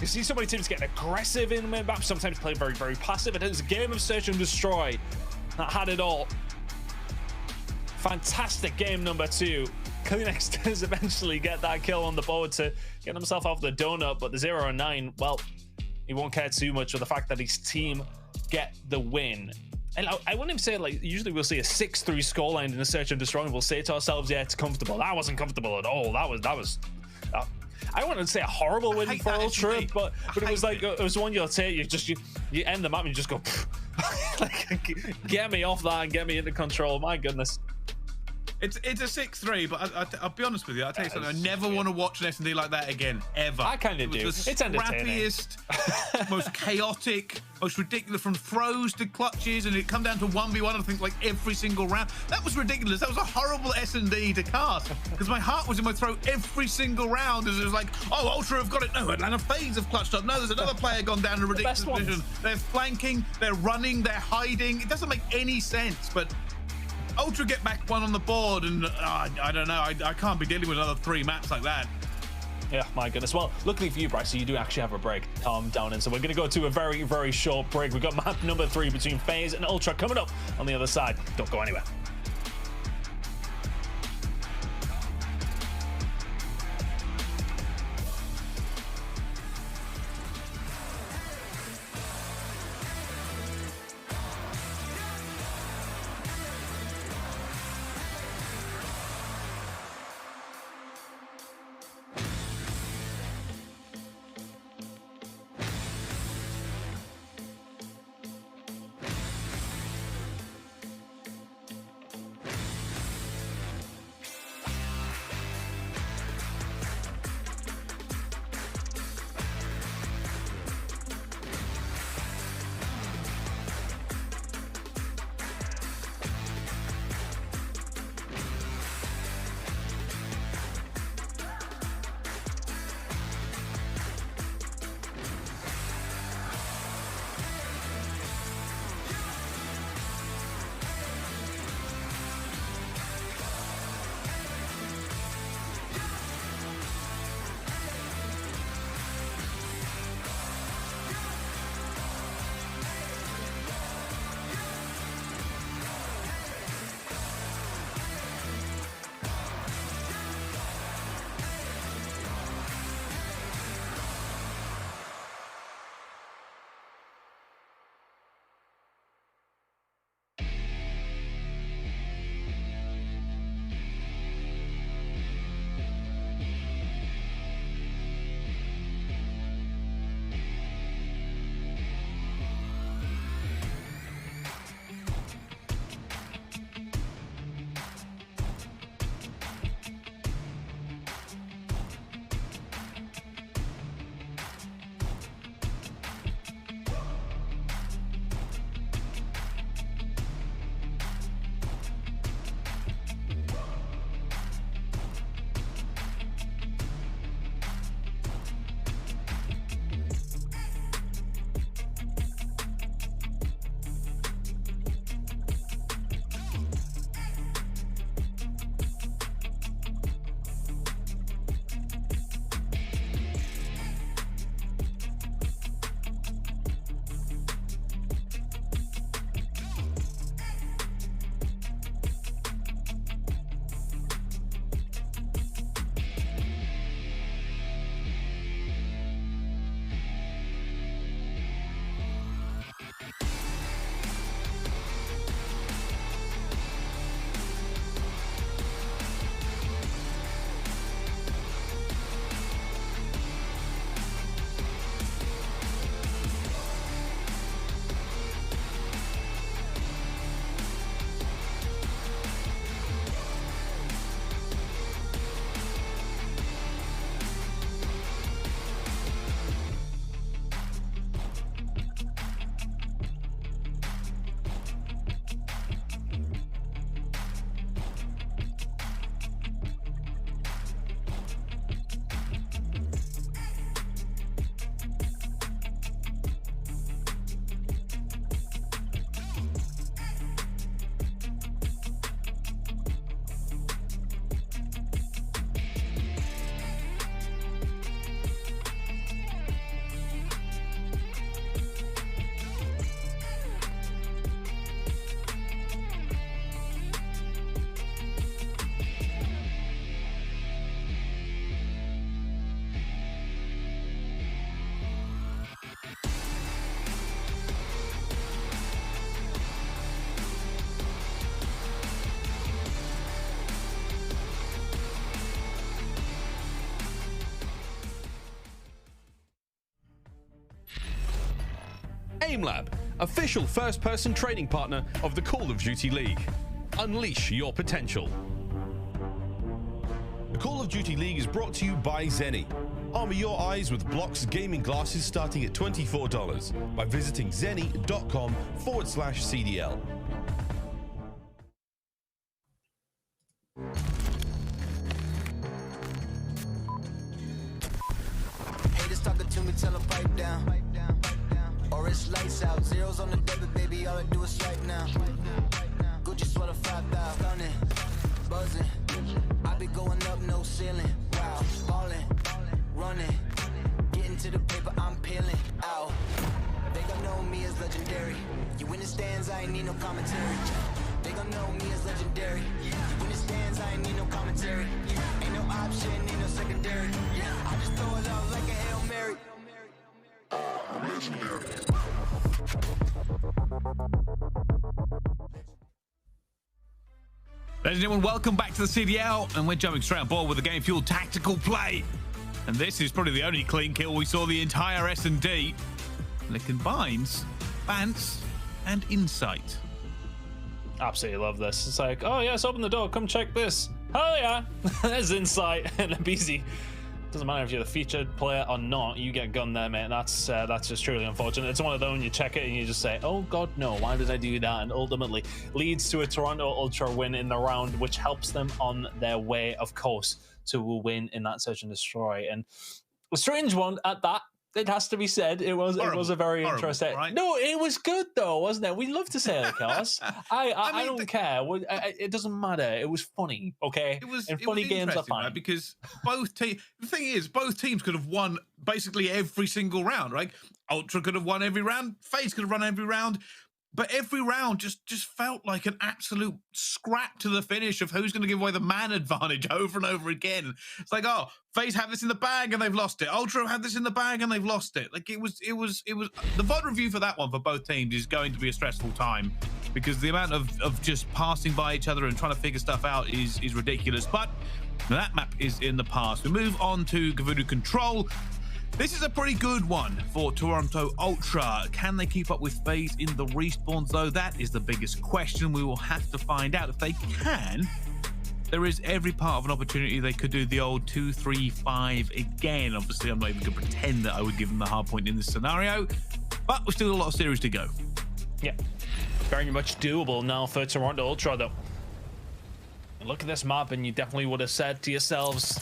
You see so many teams getting aggressive in mid-map, sometimes play very, very passive. It is a game of search and destroy that had it all. Fantastic game number 2. CleanX does eventually get that kill on the board to get himself off the donut, but the 0-9, well, he won't care too much with the fact that his team get the win. And I wouldn't even say, like, usually we'll see a 6-3 scoreline in a search and destroy, and we'll say to ourselves, yeah, it's comfortable. That wasn't comfortable at all. That was I wouldn't say a horrible win for Ultra, but it was like, it was one you'll take, you end the map and you just go, like, get me off that and get me into control. My goodness. It's a 6-3, but I'll be honest with you. I'll tell you something. I never want to watch an S&D like that again, ever. I kind of do. It's entertaining. Scrappiest, most chaotic, most ridiculous, from throws to clutches, and it come down to 1v1. I think like every single round. That was ridiculous. That was a horrible S&D to cast because my heart was in my throat every single round. As it was like, oh, Ultra have got it. No, Atlanta FaZe have clutched up. No, there's another player gone down in a ridiculous position. They're flanking, they're running, they're hiding. It doesn't make any sense, but Ultra get back one on the board, and I don't know. I can't be dealing with another 3 maps like that. Yeah, my goodness. Well, luckily for you, Bryce, so you do actually have a break down in. So we're going to go to a very, very short break. We've got map number 3 between FaZe and Ultra coming up on the other side. Don't go anywhere. AimLab, official first-person training partner of the Call of Duty League. Unleash your potential. The Call of Duty League is brought to you by Zenni. Armor your eyes with Block's gaming glasses starting at $24 by visiting zenni.com/CDL. Haters talking to me, tell them pipe down. Or it's lights out, zeros on the debit, baby, all I do is swipe now. Gucci sweater 5,000, stunning, buzzing. I be going up, no ceiling. Wow, ballin', running, getting to the paper, I'm peeling out. They gon' know me as legendary. You in the stands, I ain't need no commentary. They gon' know me as legendary. You in the stands, I ain't need no commentary. Ain't no option, ain't no secondary. I just throw it out like a Hail Mary. Ladies and gentlemen, welcome back to the CDL, and we're jumping straight on board with the game fuel tactical play. And this is probably the only clean kill we saw the entire S&D, and it combines Bance and Insight. Absolutely love this. It's like, oh yes, open the door, come check this. Oh yeah, there's Insight and aBeZy. Doesn't matter if you're the featured player or not, you get gunned there, mate. That's just truly unfortunate. It's one of those, you check it and you just say, oh god, no, why did I do that? And ultimately leads to a Toronto Ultra win in the round, which helps them on their way, of course, to a win in that search and destroy. And a strange one at that. It has to be said. It was a very interesting. Right? No, it was good though, wasn't it? We love to say it, Cos. I don't care. It doesn't matter. It was funny. Okay, funny games are fine, right? Because both teams. The thing is, both teams could have won basically every single round. Right? Ultra could have won every round. FaZe could have won every round. But every round just felt like an absolute scrap to the finish of who's going to give away the man advantage over and over again. It's like, oh, FaZe have this in the bag and they've lost it. Ultra have this in the bag and they've lost it. Like it was the VOD review for that one for both teams is going to be a stressful time because the amount of just passing by each other and trying to figure stuff out is ridiculous. But that map is in the past. We move on to Gavudu Control. This is a pretty good one for Toronto Ultra. Can they keep up with FaZe in the respawns, though? That is the biggest question. We will have to find out. If they can, there is every part of an opportunity they could do the old 2-3-5 again. Obviously, I'm not even going to pretend that I would give them the hard point in this scenario, but we've still got a lot of series to go. Yeah, very much doable now for Toronto Ultra, though. Look at this map, and you definitely would have said to yourselves,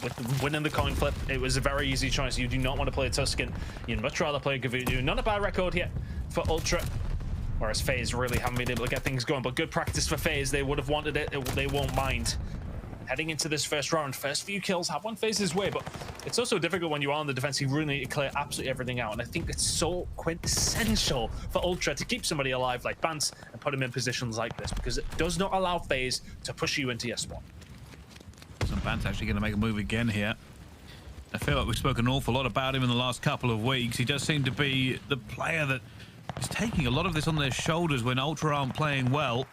with winning the coin flip, it was a very easy choice. You do not want to play Tuscan. You'd much rather play Gavudu. Not a bad record here for Ultra, whereas FaZe really haven't been able to get things going, but good practice for FaZe. They would have wanted it. They won't mind. Heading into this first round, first few kills have won FaZe's way, but it's also difficult when you are on the defense. You really need to clear absolutely everything out, and I think it's so quintessential for Ultra to keep somebody alive like Bance and put him in positions like this, because it does not allow FaZe to push you into your spawn. So Bance actually going to make a move again here. I feel like we've spoken an awful lot about him in the last couple of weeks. He does seem to be the player that is taking a lot of this on their shoulders when Ultra aren't playing well.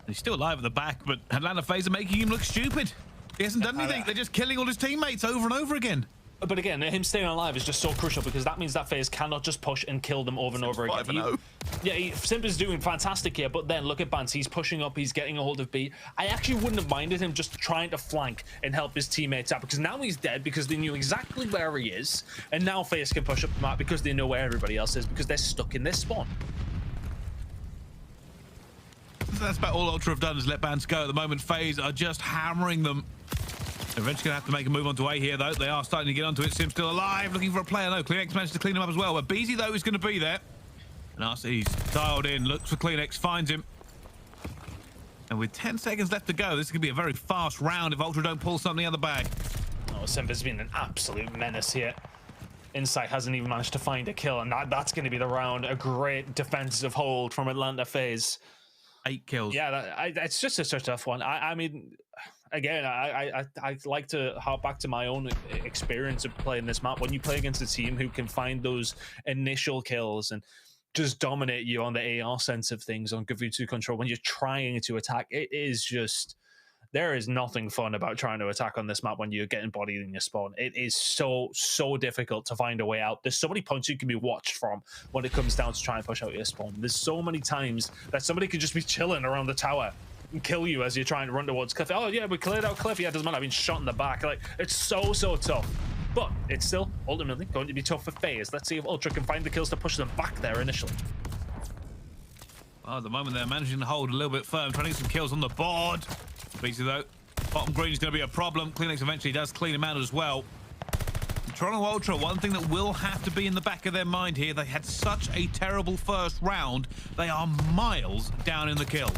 He's still alive at the back, but Atlanta FaZe are making him look stupid. He hasn't done anything. They're just killing all his teammates over and over again. But again, him staying alive is just so crucial, because that means that FaZe cannot just push and kill them over and over again. Simp is doing fantastic here, but then look at Bance. He's pushing up. He's getting a hold of B. I actually wouldn't have minded him just trying to flank and help his teammates out, because now he's dead because they knew exactly where he is, and now FaZe can push up the map because they know where everybody else is, because they're stuck in this spawn. That's about all Ultra have done is let Bance go. At the moment, FaZe are just hammering them. They're eventually going to have to make a move onto A here, though. They are starting to get onto it. Simp still alive, looking for a player. No, CleanX managed to clean him up as well. But aBeZy, though, is going to be there. And Arcitys dialed in, looks for CleanX, finds him. And with 10 seconds left to go, this is going to be a very fast round if Ultra don't pull something out of the bag. Oh, Simp has been an absolute menace here. Insight hasn't even managed to find a kill, and that's going to be the round. A great defensive hold from Atlanta FaZe. 8 kills. Yeah, it's just such a tough one. I mean, again, I like to harp back to my own experience of playing this map. When you play against a team who can find those initial kills and just dominate you on the AR sense of things on Gavudu Control, when you're trying to attack, it is just there is nothing fun about trying to attack on this map when you're getting bodied in your spawn. It is so difficult to find a way out. There's so many points you can be watched from when it comes down to trying to push out your spawn. There's so many times that somebody could just be chilling around the tower and kill you as you're trying to run towards cliff. Oh yeah, we cleared out cliff. Yeah, it doesn't matter. I've been shot in the back. Like, it's so tough. But it's still ultimately going to be tough for FaZe. Let's see if Ultra can find the kills to push them back there initially. Well, at the moment, they're managing to hold a little bit firm, trying to get some kills on the board. Easy though. Bottom green is going to be a problem. CleanX eventually does clean him out as well. Toronto Ultra, one thing that will have to be in the back of their mind here, they had such a terrible first round. They are miles down in the kills.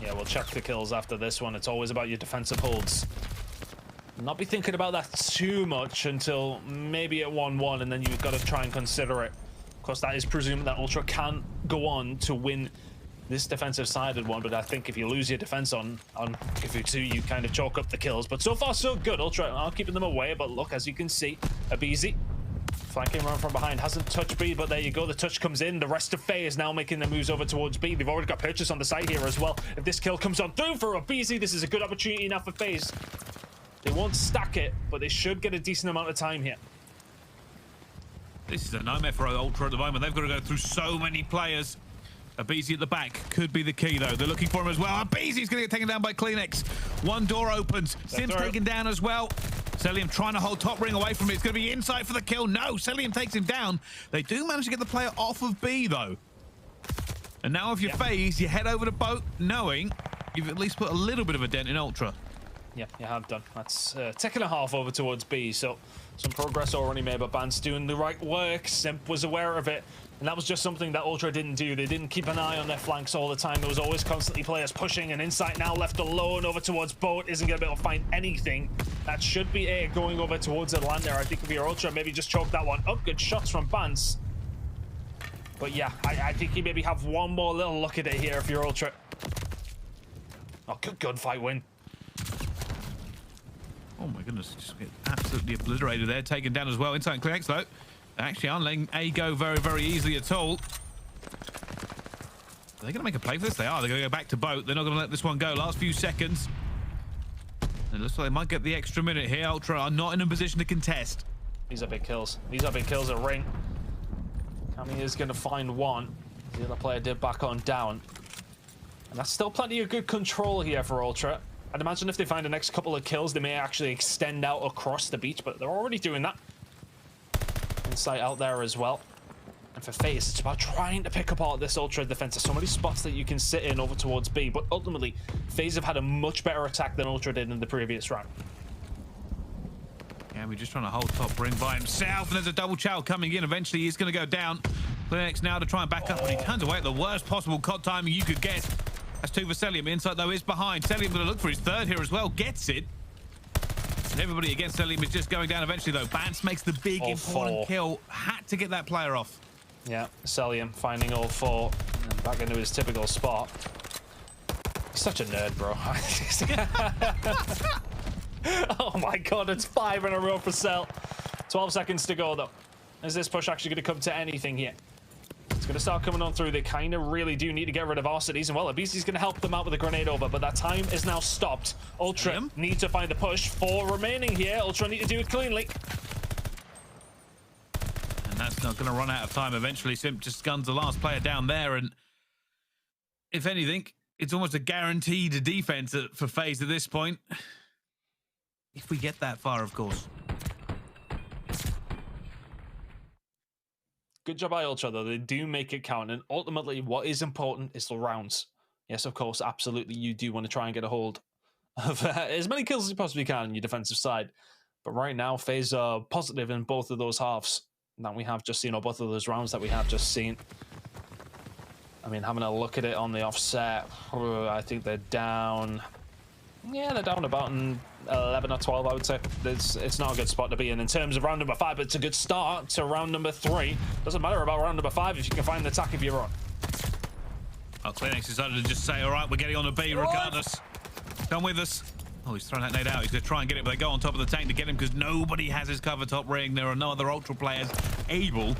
Yeah, we'll check the kills after this one. It's always about your defensive holds. Not be thinking about that too much until maybe at 1-1, and then you've got to try and consider it. Of course, that is presuming that Ultra can go on to win this defensive-sided one, but I think if you lose your defense on Kifu2, you kind of chalk up the kills. But so far, so good. Ultra are keeping them away, but look, as you can see, aBeZy flanking around from behind, hasn't touched B, but there you go. The touch comes in. The rest of FaZe is now making their moves over towards B. They've already got purchase on the side here as well. If this kill comes on through for aBeZy, this is a good opportunity now for FaZe. They won't stack it, but they should get a decent amount of time here. This is a nightmare for Ultra at the moment. They've got to go through so many players. aBeZy at the back could be the key, though. They're looking for him as well. aBeZy's going to get taken down by CleanX. One door opens. Simp's taken down as well. Cellium trying to hold top ring away from it. It's going to be inside for the kill. No, Cellium takes him down. They do manage to get the player off of B, though. And now if you're FaZe, you head over to boat, knowing you've at least put a little bit of a dent in Ultra. Yeah, you have done. That's tick and a half over towards B, so some progress already made, but Bance doing the right work. Simp was aware of it, and that was just something that Ultra didn't do. They didn't keep an eye on their flanks all the time. There was always constantly players pushing, and Insight now left alone over towards boat isn't going to be able to find anything. That should be A going over towards Atlanta. I think if you're Ultra, maybe just choke that one up. Good shots from Bance. But yeah, I think you maybe have one more little look at it here if you're Ultra. Oh, good gunfight win. Oh my goodness, just get absolutely obliterated there. Taken down as well. Inside CleanX though. They actually aren't letting A go very easily at all. Are they going to make a play for this? They are. They're going to go back to boat. They're not going to let this one go. Last few seconds. It looks like they might get the extra minute here. Ultra are not in a position to contest. These are big kills. These are big kills at ring. Cammy is going to find one. The other player did back on down. And that's still plenty of good control here for Ultra. I'd imagine if they find the next couple of kills, they may actually extend out across the beach, but they're already doing that. Insight out there as well. And for FaZe, it's about trying to pick apart this Ultra defense. There's so many spots that you can sit in over towards B, but ultimately, FaZe have had a much better attack than Ultra did in the previous round. Yeah, we're just trying to hold top ring by himself, and there's a double chow coming in. Eventually, he's going to go down. CleanX now to try and back up, and he turns away at the worst possible COD timing you could get. That's two for Cellium. Insight, though, is behind. Cellium going to look for his third here as well. Gets it. And everybody against Cellium is just going down eventually, though. Bance makes the big, important kill. Had to get that player off. Yeah, Cellium finding all four and back into his typical spot. He's such a nerd, bro. Oh, my God. It's 5 in a row for Cell. 12 seconds to go, though. Is this push actually going to come to anything here? It's going to start coming on through. They kind of really do need to get rid of Arcitys. And well, aBeZy's going to help them out with a grenade over, but that time is now stopped. Ultra need to find the push. 4 remaining here. Ultra need to do it cleanly. And that's not going to run out of time eventually. Simp just guns the last player down there. And if anything, it's almost a guaranteed defense for FaZe at this point. If we get that far, of course. Good job by Ultra, though. They do make it count. And ultimately, what is important is the rounds. Yes, of course, absolutely. You do want to try and get a hold of as many kills as you possibly can on your defensive side. But right now, FaZe are positive in both of those halves that we have just seen, or both of those rounds that we have just seen. I mean, having a look at it on the offset, I think they're down. Yeah, they're down about 11 or 12, I would say. It's not a good spot to be in terms of round number 5, but it's a good start to round number 3. Doesn't matter about round number 5 if you can find the attack if you're on. Oh, CleanX decided to just say, all right, we're getting on to B regardless. Come with us. Oh, he's thrown that nade out. He's going to try and get it, but they go on top of the tank to get him because nobody has his cover top ring. There are no other Ultra players able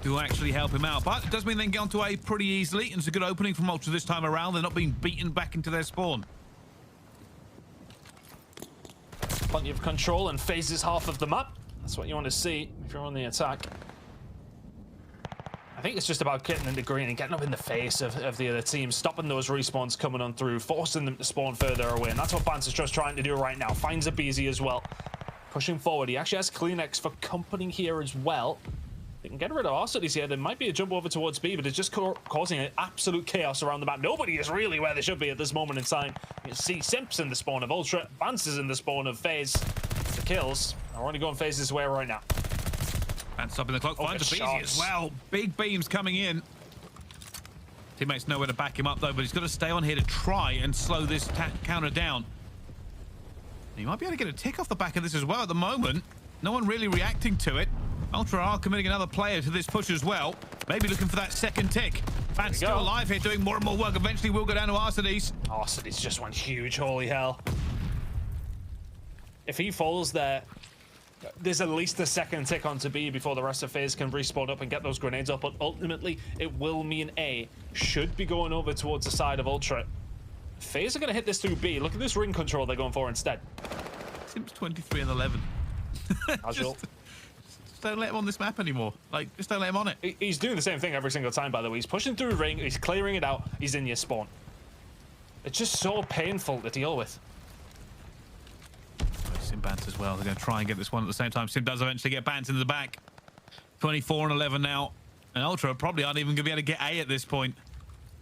to actually help him out. But it does mean they can get onto A pretty easily, and it's a good opening from Ultra this time around. They're not being beaten back into their spawn. Plenty of control and phases half of the map. That's what you want to see if you're on the attack. I think it's just about getting into green and getting up in the face of the other team, stopping those respawns coming on through, forcing them to spawn further away. And that's what Bance is just trying to do right now. Finds aBeZy as well. Pushing forward. He actually has CleanX for company here as well. They can get rid of Arcitys here. There might be a jump over towards B, but it's just causing an absolute chaos around the map. Nobody is really where they should be at this moment in time. You can see Simp's in the spawn of Ultra. Bance is in the spawn of FaZe. The kills are only going FaZe's way right now. And stopping the clock. Finds aBeZy as well. Big beams coming in. Teammates know where to back him up, though, but he's got to stay on here to try and slow this counter down. He might be able to get a tick off the back of this as well at the moment. No one really reacting to it. Ultra are committing another player to this push as well. Maybe looking for that second tick. Bance still alive here, doing more and more work. Eventually we'll go down to Arcitys. Arcitys just went huge, holy hell. If he falls there, there's at least a second tick onto B before the rest of FaZe can respawn up and get those grenades up. But ultimately, it will mean A should be going over towards the side of Ultra. FaZe are going to hit this through B. Look at this ring control they're going for instead. Simp's 23 and 11. Just don't let him on this map anymore. Like, just don't let him on it. He's doing the same thing every single time, by the way. He's pushing through ring, he's clearing it out, he's in your spawn. It's just so painful to deal with. Simp Bance as well. They're going to try and get this one at the same time. Simp does eventually get Bance into the back. 24 and 11 now. And Ultra probably aren't even going to be able to get A at this point.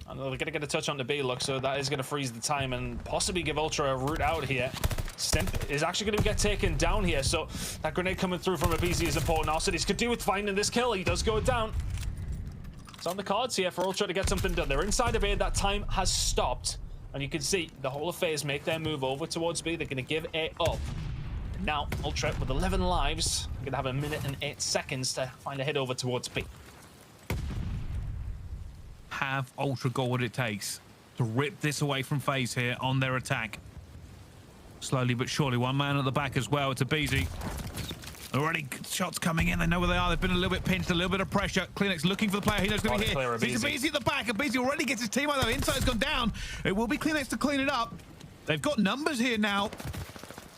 I know they're going to get a touch on the B, look, so that is going to freeze the time and possibly give Ultra a route out here. Simp is actually going to get taken down here, so that grenade coming through from aBeZy is important. Arcitys could do with finding this kill. He does go down. It's on the cards here for Ultra to get something done. They're inside of A. That time has stopped, and you can see the whole of FaZe make their move over towards B. They're going to give A up. And now Ultra with 11 lives, going to have 1 minute and 8 seconds to find a hit over towards B. Have Ultra got what it takes to rip this away from FaZe here on their attack? Slowly but surely, one man at the back as well. It's aBeZy. Already shots coming in. They know where they are. They've been a little bit pinched, a little bit of pressure. CleanX looking for the player. He knows going to be here. Sees aBeZy at the back. aBeZy already gets his team out though. Inside's gone down. It will be CleanX to clean it up. They've got numbers here now.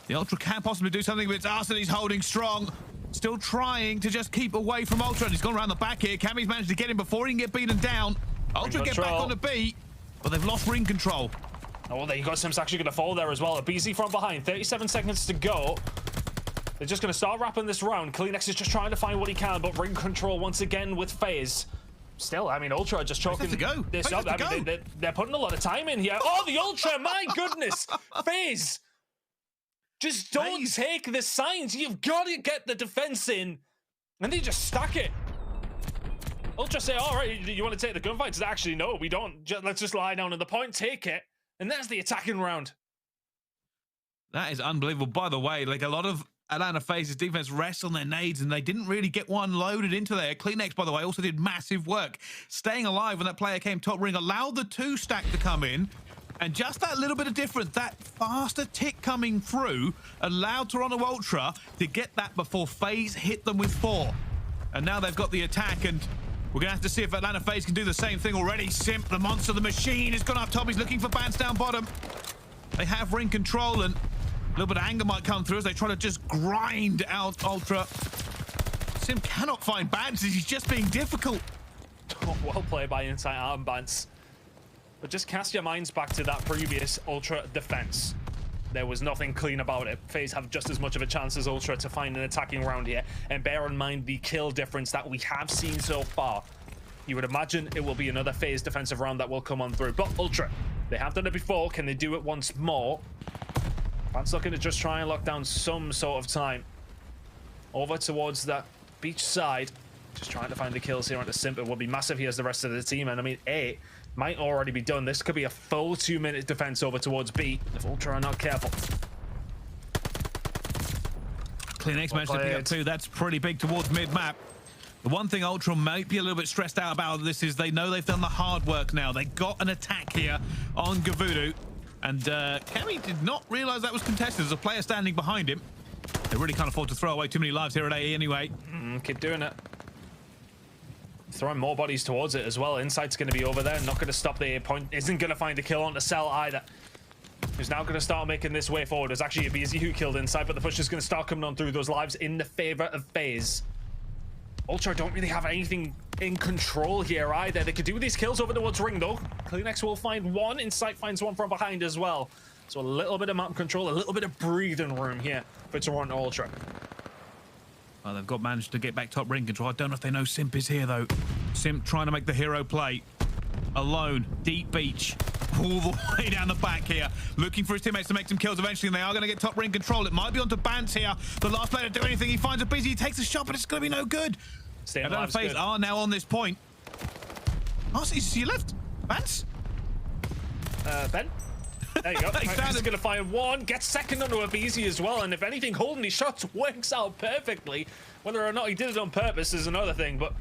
The Ultra can possibly do something, but it's Arcitys holding strong. Still trying to just keep away from Ultra. And he's gone around the back here. Cammy's managed to get him before he can get beaten down. Ultra get back on the B, but they've lost ring control. Oh, there you go. Simp's actually going to fall there as well. aBeZy from behind. 37 seconds to go. They're just going to start wrapping this round. CleanX is just trying to find what he can, but ring control once again with FaZe. Still, I mean, Ultra are just choking this up. I mean, they're putting a lot of time in here. Oh, the Ultra! My goodness! FaZe! Just don't take the signs. You've got to get the defense in. And they just stack it. Ultra say, all right, you want to take the gunfights? Actually, no, we don't. Let's just lie down on the point, take it. And that's the attacking round. That is unbelievable. By the way, like a lot of Atlanta FaZe's defense rests on their nades, and they didn't really get one loaded into there. CleanX, by the way, also did massive work. Staying alive when that player came top ring, allowed the 2 stack to come in. And just that little bit of difference, that faster tick coming through, allowed Toronto Ultra to get that before FaZe hit them with 4. And now they've got the attack, and we're going to have to see if Atlanta FaZe can do the same thing already. Simp, the monster, the machine, has gone up top. He's looking for Bance down bottom. They have ring control, and a little bit of anger might come through as they try to just grind out Ultra. Simp cannot find Bance. He's just being difficult. Oh, well played by Inside Arm Bance. But just cast your minds back to that previous Ultra defense. There was nothing clean about it. FaZe have just as much of a chance as Ultra to find an attacking round here. And bear in mind the kill difference that we have seen so far. You would imagine it will be another FaZe defensive round that will come on through. But Ultra, they have done it before. Can they do it once more? Bance looking to just try and lock down some sort of time. Over towards that beach side. Just trying to find the kills here on the Simp. It will be massive here as the rest of the team. And I mean, A might already be done. This could be a full 2-minute defense over towards B if Ultra are not careful. CleanX managed to pick up 2. That's pretty big towards mid-map. The one thing Ultra might be a little bit stressed out about this is they know they've done the hard work now. They got an attack here on Gavudu. And Cammy did not realize that was contested. There's a player standing behind him. They really can't afford to throw away too many lives here at AE anyway. Keep doing it. Throwing more bodies towards it as well. Insight's going to be over there. Not going to stop the point. Isn't going to find a kill on the cell either. who's now going to start making this way forward. It's actually aBeZy who killed inside, but the push is going to start coming on through those lives in the favor of FaZe. Ultra don't really have anything in control here either. They could do these kills over towards ring though. CleanX will find one. Insight finds one from behind as well. So a little bit of map control, a little bit of breathing room here for Toronto Ultra. Well, they've got managed to get back top ring control. I don't know if they know Simp is here though. Simp trying to make the hero play. Alone, deep beach, all the way down the back here, looking for his teammates to make some kills eventually, and they are going to get top ring control. It might be onto Bance here, the last player to do anything. He finds aBeZy, he takes a shot, but it's going to be no good. Staying alive. FaZe are now on this point. Oh, so you left, Bance? Ben? There you go. He's going to find one, gets second onto aBeZy as well, and if anything, holding these shots works out perfectly. Whether or not he did it on purpose is another thing, but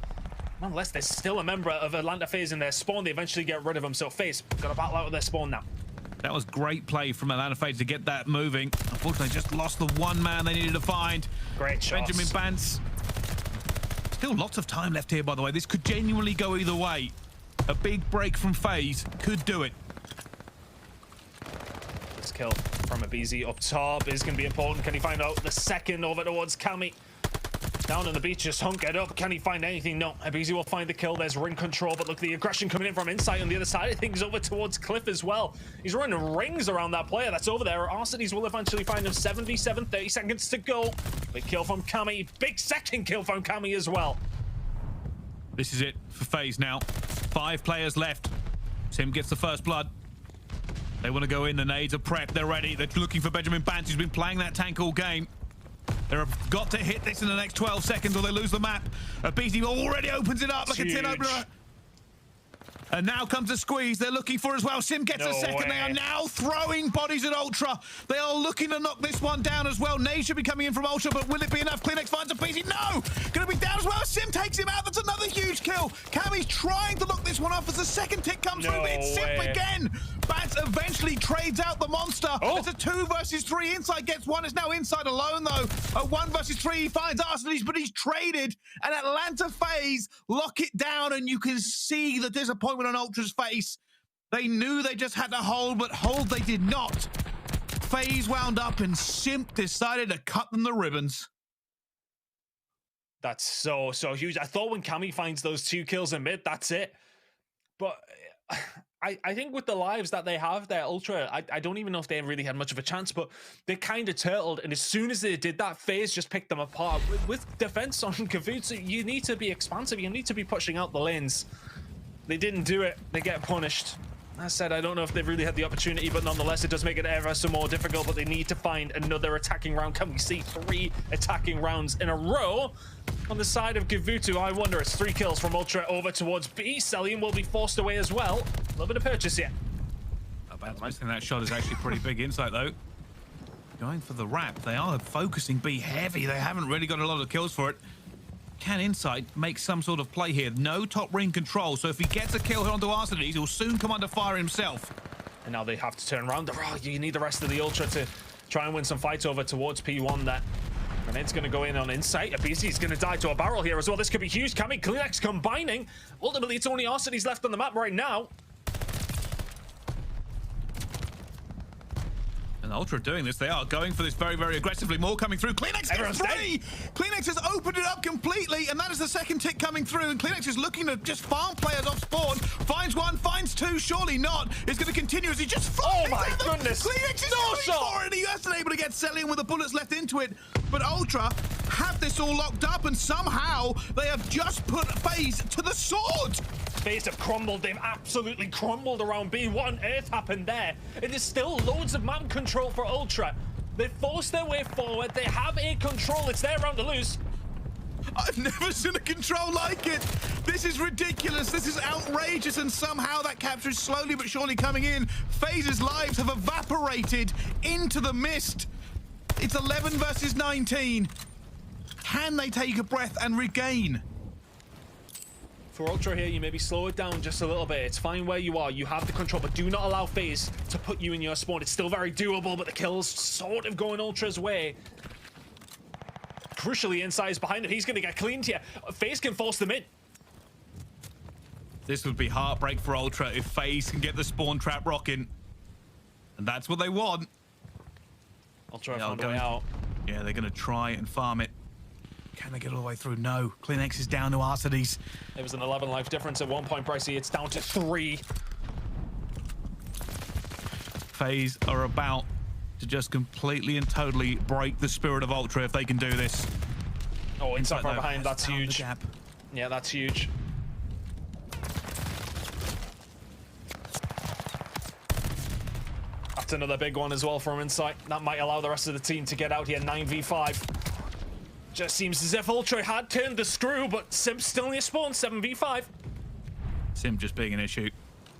nonetheless, there's still a member of Atlanta FaZe in their spawn. They eventually get rid of him, so FaZe got to battle out of their spawn now. That was great play from Atlanta FaZe to get that moving. Unfortunately, just lost the one man they needed to find. Great shots. Benjamin Bance. Still lots of time left here, by the way. This could genuinely go either way. A big break from FaZe could do it. This kill from aBeZy up top is going to be important. Can he find out the second over towards Cammy? Down on the beach, just hunkered up. Can he find anything? No. aBeZy will find the kill. There's ring control, but look, the aggression coming in from Insight on the other side of things over towards Cliff as well. He's running rings around that player that's over there. Arcitys will eventually find him. 7v7, 30 seconds to go. Big kill from Cammy. Big second kill from Cammy as well. This is it for FaZe now. 5 players left. Simp gets the first blood. They want to go in. The nades are prepped. They're ready. They're looking for Benjamin Bance, who's been playing that tank all game. They've got to hit this in the next 12 seconds or they lose the map. aBeZy already opens it up like a tin opener. And now comes the squeeze they're looking for as well. Simp gets a second. They are now throwing bodies at Ultra. They are looking to knock this one down as well. Nade should be coming in from Ultra, but will it be enough? CleanX finds aBeZy. No! Gonna be down as well. Simp takes him out. That's another huge kill. Cammy's trying to lock this one off as the second tick comes through, but it's Simp again. Bance eventually trades out the monster. It's a 2 versus 3. Insight gets one. It's now Insight alone, though. A 1 versus 3. He finds Arcitys, but he's traded. And Atlanta FaZe lock it down, and you can see the disappointment on Ultra's face. They knew they just had to hold, but hold they did not. FaZe wound up, and Simp decided to cut them the ribbons. That's so huge. I thought when Cammy finds those 2 kills in mid, that's it. But I think with the lives that they have there, Ultra, I don't even know if they really had much of a chance, but they kind of turtled, and as soon as they did that, FaZe just picked them apart. With defense on Kavutsu, you need to be expansive. You need to be pushing out the lanes. They didn't do it. They get punished. As said, I don't know if they've really had the opportunity, but nonetheless, it does make it ever so more difficult, but they need to find another attacking round. Can we see 3 attacking rounds in a row? On the side of Kavutsu, I wonder, it's 3 kills from Ultra over towards B. Cellium will be forced away as well. A little bit of purchase here. I think that shot is actually pretty big Insight, though. Going for the wrap. They are focusing B heavy. They haven't really got a lot of kills for it. Can Insight make some sort of play here? No top ring control, so if he gets a kill onto Arcitys, he'll soon come under fire himself. And now they have to turn around. You need the rest of the Ultra to try and win some fights over towards P1 there. And it's going to go in on Insight. aBeZy is going to die to a barrel here as well. This could be huge. Cammy, CleanX combining. Ultimately, it's only Arcitys left on the map right now. And Ultra doing this. They are going for this very, very aggressively. More coming through. CleanX gets 3! CleanX has opened it up completely, and that is the second tick coming through. And CleanX is looking to just farm players off spawn. Finds 1, finds 2. Surely not. It's going to continue as he just oh my goodness! CleanX is going for it. He hasn't able to get Cellium with the bullets left into it. But Ultra have this all locked up, and somehow they have just put FaZe to the sword. FaZe have crumbled. They've absolutely crumbled around B. What on earth happened there? It is still loads of map control for Ultra. They've forced their way forward. They have A control. It's their round to lose. I've never seen a control like it. This is ridiculous. This is outrageous, and somehow that capture is slowly but surely coming in. FaZe's lives have evaporated into the mist. It's 11 versus 19. Can they take a breath and regain? For Ultra here, you maybe slow it down just a little bit. It's fine where you are. You have the control, but do not allow FaZe to put you in your spawn. It's still very doable, but the kill's sort of going Ultra's way. Crucially, Insight is behind him. He's going to get cleaned here. FaZe can force them in. This would be heartbreak for Ultra if FaZe can get the spawn trap rocking. And that's what they want. Ultra Yeah, found a way out. Yeah, they're going to try and farm it. Can they get all the way through? No. CleanX is down to Arcitys. It was an 11 life difference at one point, Pricey. It's down to 3. FaZe are about to just completely and totally break the spirit of Ultra if they can do this. Oh, it's not far though, behind. That's found the huge. gap. Yeah, that's huge. That's another big one as well from Insight. That might allow the rest of the team to get out here 9v5. Just seems as if Ultra had turned the screw, but Simp still near spawn, 7v5. Simp just being an issue.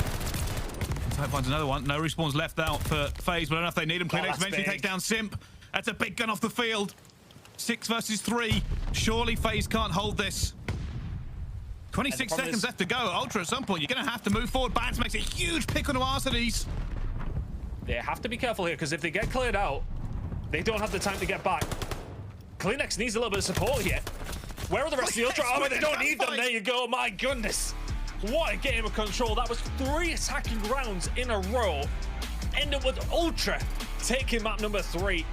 Insight finds another one. No respawns left out for FaZe, but I don't know if they need him. CleanX eventually takes down Simp. That's a big gun off the field. 6 versus 3. Surely FaZe can't hold this. 26 seconds left to go. Ultra, at some point, you're going to have to move forward. Bance makes a huge pick on Arcitys. They have to be careful here, because if they get cleared out, they don't have the time to get back. CleanX needs a little bit of support here. Where are the rest of the Ultra? Oh, they don't need them. There you go. My goodness. What a game of control. That was 3 attacking rounds in a row. Ended with Ultra taking map number 3.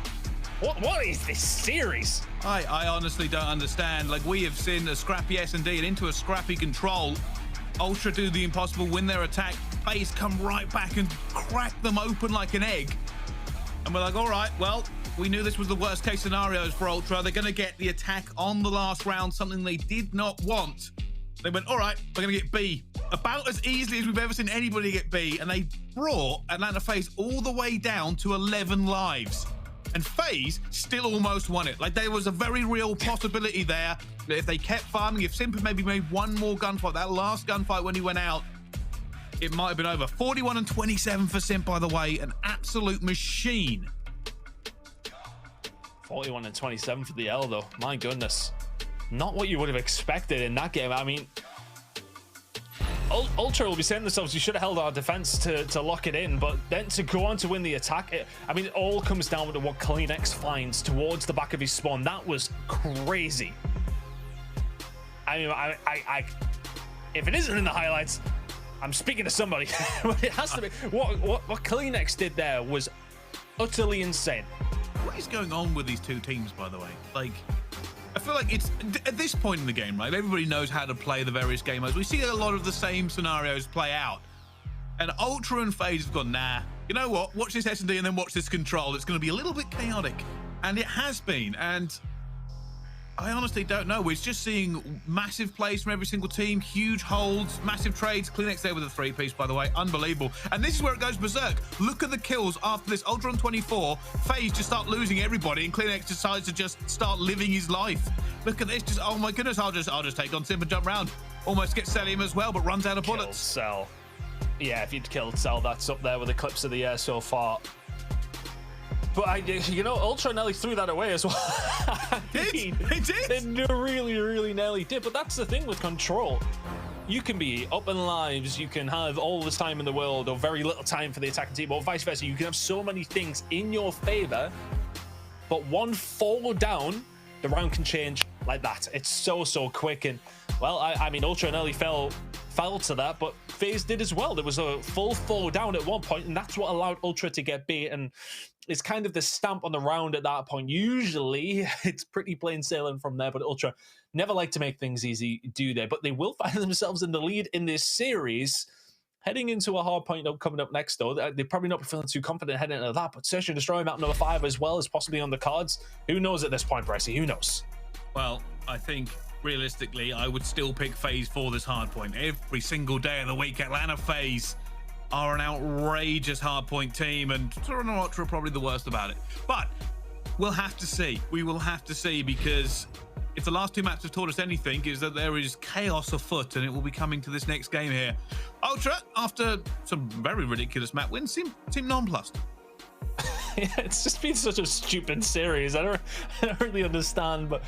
What is this series? I honestly don't understand. Like, we have seen a scrappy S&D and into a scrappy control. Ultra do the impossible, win their attack. FaZe come right back and crack them open like an egg. And we're like, all right, well, we knew this was the worst case scenarios for Ultra. They're going to get the attack on the last round, something they did not want. They went, all right, we're going to get B. About as easily as we've ever seen anybody get B. And they brought Atlanta FaZe all the way down to 11 lives. And FaZe still almost won it. Like, there was a very real possibility there that if they kept farming, if Simp maybe made one more gunfight, that last gunfight when he went out, it might have been over. 41 and 27 for Simp, by the way. An absolute machine. 41 and 27 for the L, though. My goodness. Not what you would have expected in that game. I mean, Ultra will be saying themselves, you should have held our defense to lock it in, but then to go on to win the attack, it all comes down to what CleanX finds towards the back of his spawn. That was crazy. I mean, I if it isn't in the highlights, I'm speaking to somebody. It has to be. What CleanX did there was utterly insane. What is going on with these two teams, by the way? Like, I feel like it's at this point in the game, right? Everybody knows how to play the various game modes. We see a lot of the same scenarios play out. And Ultra and FaZe have gone, nah, you know what? Watch this S&D and then watch this control. It's going to be a little bit chaotic. And it has been. And I honestly don't know. We're just seeing massive plays from every single team, huge holds, massive trades. CleanX there with a 3-piece, by the way. Unbelievable. And this is where it goes berserk. Look at the kills after this. Ultra on 24. FaZe just start losing everybody, and CleanX decides to just start living his life. Look at this. Just, oh my goodness, I'll just take on Simp and jump round. Almost get Cellium as well, but runs out of bullets. Cell. Yeah, if you'd killed Cell, that's up there with the clips of the year so far. But you know, Ultra nearly threw that away as well. It did. It really nearly did. But that's the thing with control. You can be up in lives, you can have all this time in the world or very little time for the attacking team, or vice versa. You can have so many things in your favor, but one fall down, the round can change like that. It's so quick. And well, I mean, Ultra nearly fell to that, but FaZe did as well. There was a full fall down at one point, and that's what allowed Ultra to get beat. And it's kind of the stamp on the round at that point. Usually it's pretty plain sailing from there, but Ultra never like to make things easy, do they? But they will find themselves in the lead in this series, heading into a hard point coming up next, though. They're probably not feeling too confident heading into that, but Search and Destroy map number 5 as well is possibly on the cards. Who knows at this point, Pricey? Who knows? Well, I think realistically, I would still pick FaZe for this hard point. Every single day of the week, Atlanta FaZe are an outrageous hardpoint team, and Toronto Ultra are probably the worst about it. But we'll have to see. We will have to see, because if the last 2 maps have taught us anything, is that there is chaos afoot, and it will be coming to this next game here. Ultra, after some very ridiculous map wins, seem nonplussed. Yeah, it's just been such a stupid series. I don't really understand, but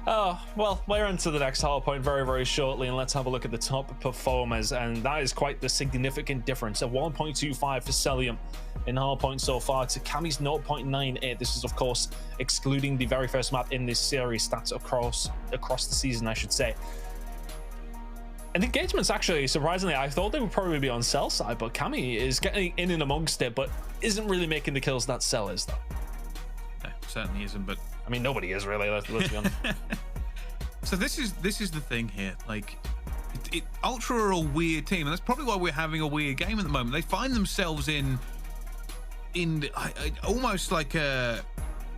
oh, well, we're into the next hard point very shortly, and let's have a look at the top performers, and that is quite the significant difference. A 1.25 for Cellium in hard point so far to Cammy's 0.98. This is, of course, excluding the very first map in this series. Stats across the season, I should say. And the engagement's actually, surprisingly, I thought they would probably be on Cell side, but Cammy is getting in and amongst it, but isn't really making the kills that Cell is, though. No, certainly isn't, but... I mean, nobody is, really, let's be honest. So this is the thing here. Like, Ultra are a weird team, and that's probably why we're having a weird game at the moment. They find themselves in almost like a...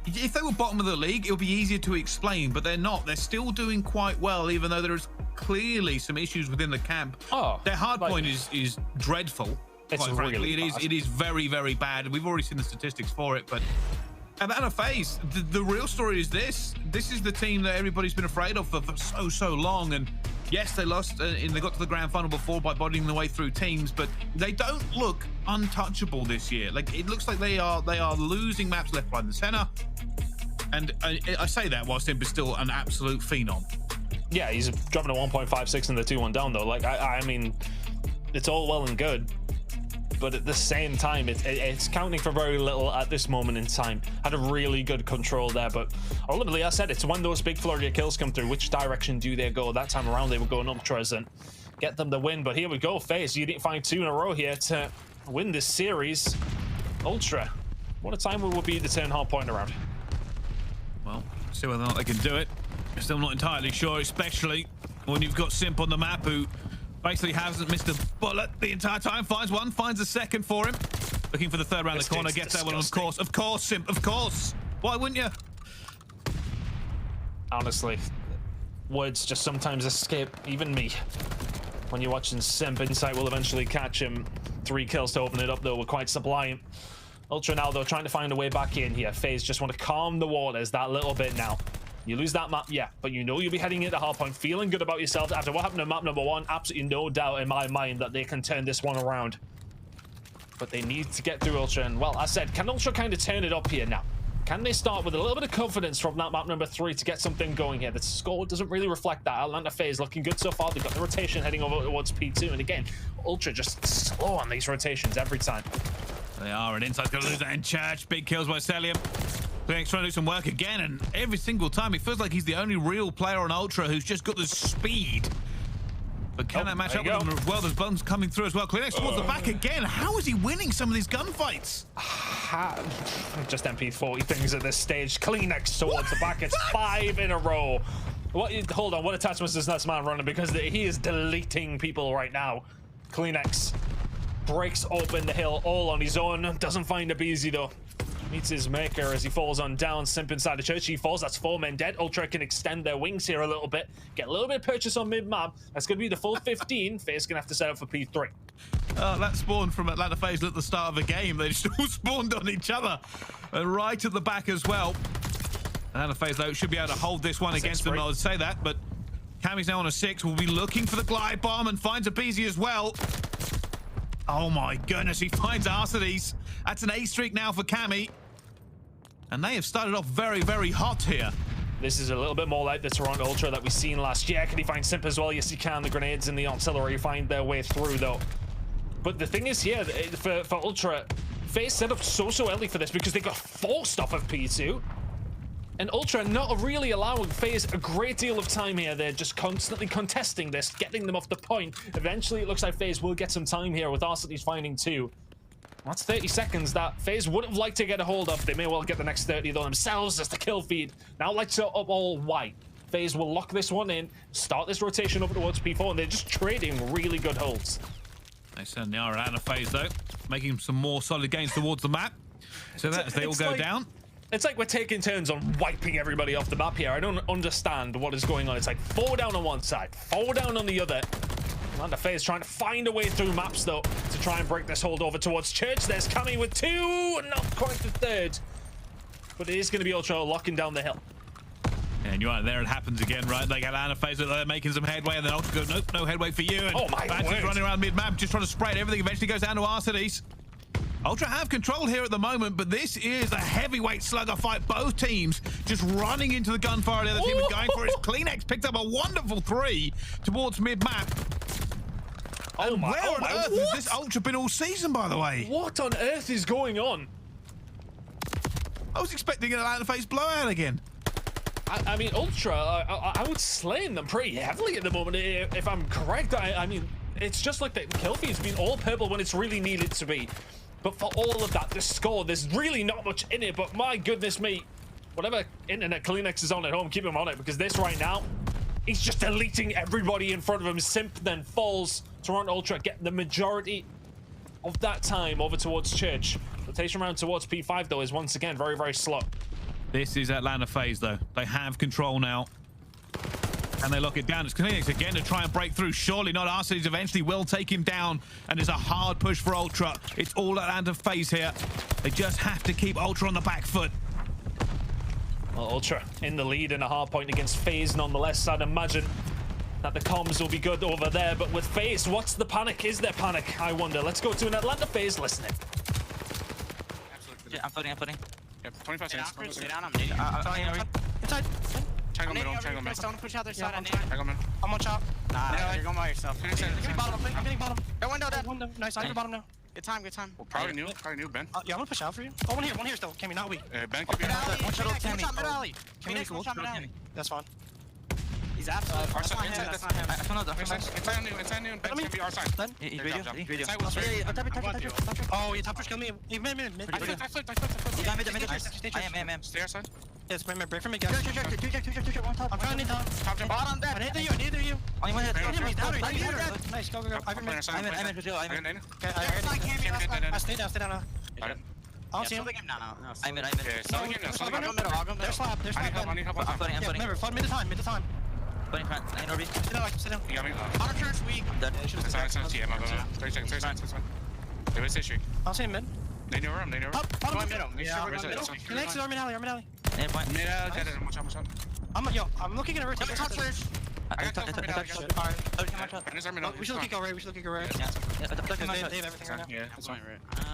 If they were bottom of the league, it would be easier to explain, but they're not. They're still doing quite well, even though there's clearly some issues within the camp. Oh, their hard point is dreadful. It's quite frankly, really it is very, very bad. We've already seen the statistics for it, but and FaZe, the real story is this. This is the team that everybody's been afraid of for so long. And yes, they lost and they got to the grand final before by bodying their way through teams, but they don't look untouchable this year. Like, it looks like they are losing maps left, right, and center. And I say that while Simp is still an absolute phenom. Yeah, he's dropping a 1.56 in the 2-1 down, though. Like, I mean, it's all well and good, but at the same time, it's counting for very little at this moment in time. Had a really good control there, but ultimately, I said it's when those big flurry of kills come through, which direction do they go? That time around, they were going Ultras and get them the win, but here we go, FaZe. You didn't find 2 in a row here to win this series. Ultra, what a time we will be to turn hard point around. Well, see whether or not they can do it. Still not entirely sure, especially when you've got Simp on the map, who basically hasn't missed a bullet the entire time. Finds one, finds a second for him. Looking for the third round the corner, gets that one, of course, Simp, of course. Why wouldn't you? Honestly, words just sometimes escape even me. When you're watching Simp, Insight will eventually catch him. 3 kills to open it up, though, were quite sublime. Ultra now, though, trying to find a way back in here. FaZe just want to calm the waters that little bit now. You lose that map, yeah, but you know you'll be heading into hardpoint, feeling good about yourself after what happened to map number 1. Absolutely no doubt in my mind that they can turn this one around. But they need to get through Ultra, and well, I said, can Ultra kind of turn it up here now? Can they start with a little bit of confidence from that map number 3 to get something going here? The score doesn't really reflect that. Atlanta FaZe looking good so far. They've got the rotation heading over towards P2, and again, Ultra just slow on these rotations every time. They are, and Insight's going to lose that in church. Big kills by Cellium. CleanX trying to do some work again, and every single time it feels like he's the only real player on Ultra who's just got the speed. But can that match up with him as well? There's buns coming through as well. CleanX towards the back again. How is he winning some of these gunfights? Just MP40 things at this stage. CleanX towards the back. It's 5 in a row. Hold on, what attachments is this man running? Because he is deleting people right now. CleanX breaks open the hill all on his own. Doesn't find aBeZy though. Meets his maker as he falls on down. Simp inside the church. He falls. That's 4 men dead. Ultra can extend their wings here a little bit. Get a little bit of purchase on mid-map. That's going to be the full 15. FaZe going to have to set up for P3. That spawned from Atlanta FaZe at the start of the game. They just all spawned on each other. And right at the back as well. Atlanta FaZe, though, should be able to hold this one against them. I would say that, but Cammy's now on a 6. Will be looking for the glide bomb and finds aBeZy as well. Oh my goodness, he finds Arcitys. That's an A streak now for Cammy. And they have started off very, very hot here. This is a little bit more like the Toronto Ultra that we've seen last year. Can he find Simp as well? Yes, he can. The grenades and the artillery find their way through, though. But the thing is here, for Ultra, FaZe set up so early for this because they got forced off of P2. And Ultra not really allowing FaZe a great deal of time here. They're just constantly contesting this, getting them off the point. Eventually, it looks like FaZe will get some time here with Arcitys finding 2. That's 30 seconds that FaZe would have liked to get a hold of. They may well get the next 30 though themselves as the kill feed. Now lights up all white. FaZe will lock this one in, start this rotation over towards P4, and they're just trading really good holds. They certainly are at FaZe though, making some more solid gains towards the map. So that as they all go down. It's like we're taking turns on wiping everybody off the map here. I don't understand what is going on. It's like 4 down on one side, 4 down on the other. Atlanta FaZe trying to find a way through maps though to try and break this hold over towards Church. There's Cammy with 2, not quite the 3rd, but it is going to be Ultra locking down the hill. And you're right, there it happens again, right? They got Atlanta FaZe, they're making some headway, and then Ultra goes, nope, no headway for you. And oh my Bance is running around mid-map, just trying to spray it. Everything eventually goes down to Arcitys. Ultra have control here at the moment, but this is a heavyweight slugger fight. Both teams just running into the gunfire. The other team is going for it. CleanX picked up a wonderful 3 towards mid-map. Oh my, where on earth has this Ultra been all season, by the way? What on earth is going on? I was expecting an Atlanta FaZe blowout again. I mean, Ultra, I would slaying them pretty heavily at the moment, if I'm correct. I mean, it's just like the kill feed's been all purple when it's really needed to be. But for all of that, the score, there's really not much in it, but my goodness me, whatever internet CleanX is on at home, keep him on it, because this right now, he's just deleting everybody in front of him. Simp then falls. Toronto Ultra get the majority of that time over towards Church. Rotation round towards P5, though, is once again very, very slow. This is Atlanta FaZe, though. They have control now. And they lock it down. It's CleanX again to try and break through. Surely not. Arcitys eventually will take him down. And it's a hard push for Ultra. It's all Atlanta FaZe here. They just have to keep Ultra on the back foot. Well, Ultra in the lead in a hard point against FaZe nonetheless. I'd imagine that the comms will be good over there. But with FaZe, what's the panic? Is there panic? I wonder. Let's go to an Atlanta FaZe listening. I'm floating. Yep, 25 seconds. Stay down, I'm needing. Inside. Tangle middle. Don't push out their side. Tangle middle. I'm on top. Nah, you're going by yourself. Finish it. I'm getting bottom. That window, Window. Nice. I'm bottom now. Good time. Well, probably new, Ben. Yeah, I'm gonna push out for you. Oh, one here still. Cammy, not weak. Ben could be One shot Cammy. Cammy, cool. That's fine. He's absolutely. That's not him. That's not him. Inside new, and Ben can be our side. He's radio. Inside was straight. Oh, you top push, kill me. Mid. I flipped. I am. Stay our side. Yes, break from me, guys. I'm trying to down. Top to bottom. Neither you. Only one hit. He's down. Nice, go. I'm in. I stay down now. I don't see him. I'm in. They're slap. I need help. I'm flooding. Remember, flood mid to time. Sit down. You got me? Our church weak. It's on. Yeah, my bad. 30 seconds. It was history. I don't see him mid. They know where I'm. Bottom middle. Next is Armin Alley. I'm looking at a rotation. Top church. I got top from Alright. We should look at right. They have everything right now. Yeah, that's fine.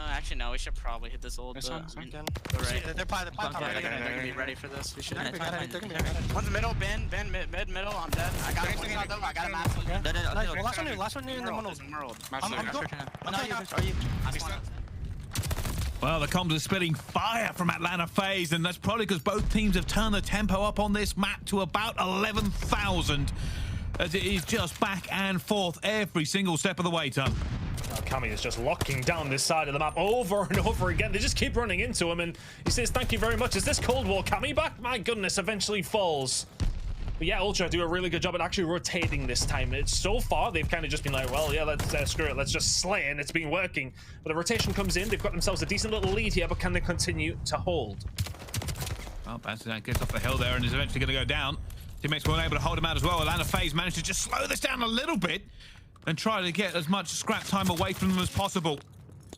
Actually, no, we should probably hit this old. It's fine. They're probably They're gonna be ready for this. We should. They're gonna be ready. One's middle, Ben, middle. I'm dead. I got one shot though. I got a massive. Last one new, and then one old. Are you? Well, the comms are spitting fire from Atlanta FaZe, and that's probably because both teams have turned the tempo up on this map to about 11,000, as it is just back and forth every single step of the way, Ton. Cammy is just locking down this side of the map over and over again. They just keep running into him, and he says, thank you very much. Is this Cold War Cammy back? My goodness, eventually falls. But yeah, Ultra do a really good job at actually rotating this time. It's so far, they've kind of just been like, well, yeah, let's screw it. Let's just slay it, and it's been working. But the rotation comes in. They've got themselves a decent little lead here, but can they continue to hold? Well, Bance gets off the hill there and is eventually going to go down. Teammates weren't able to hold him out as well. Atlanta FaZe managed to just slow this down a little bit and try to get as much scrap time away from them as possible.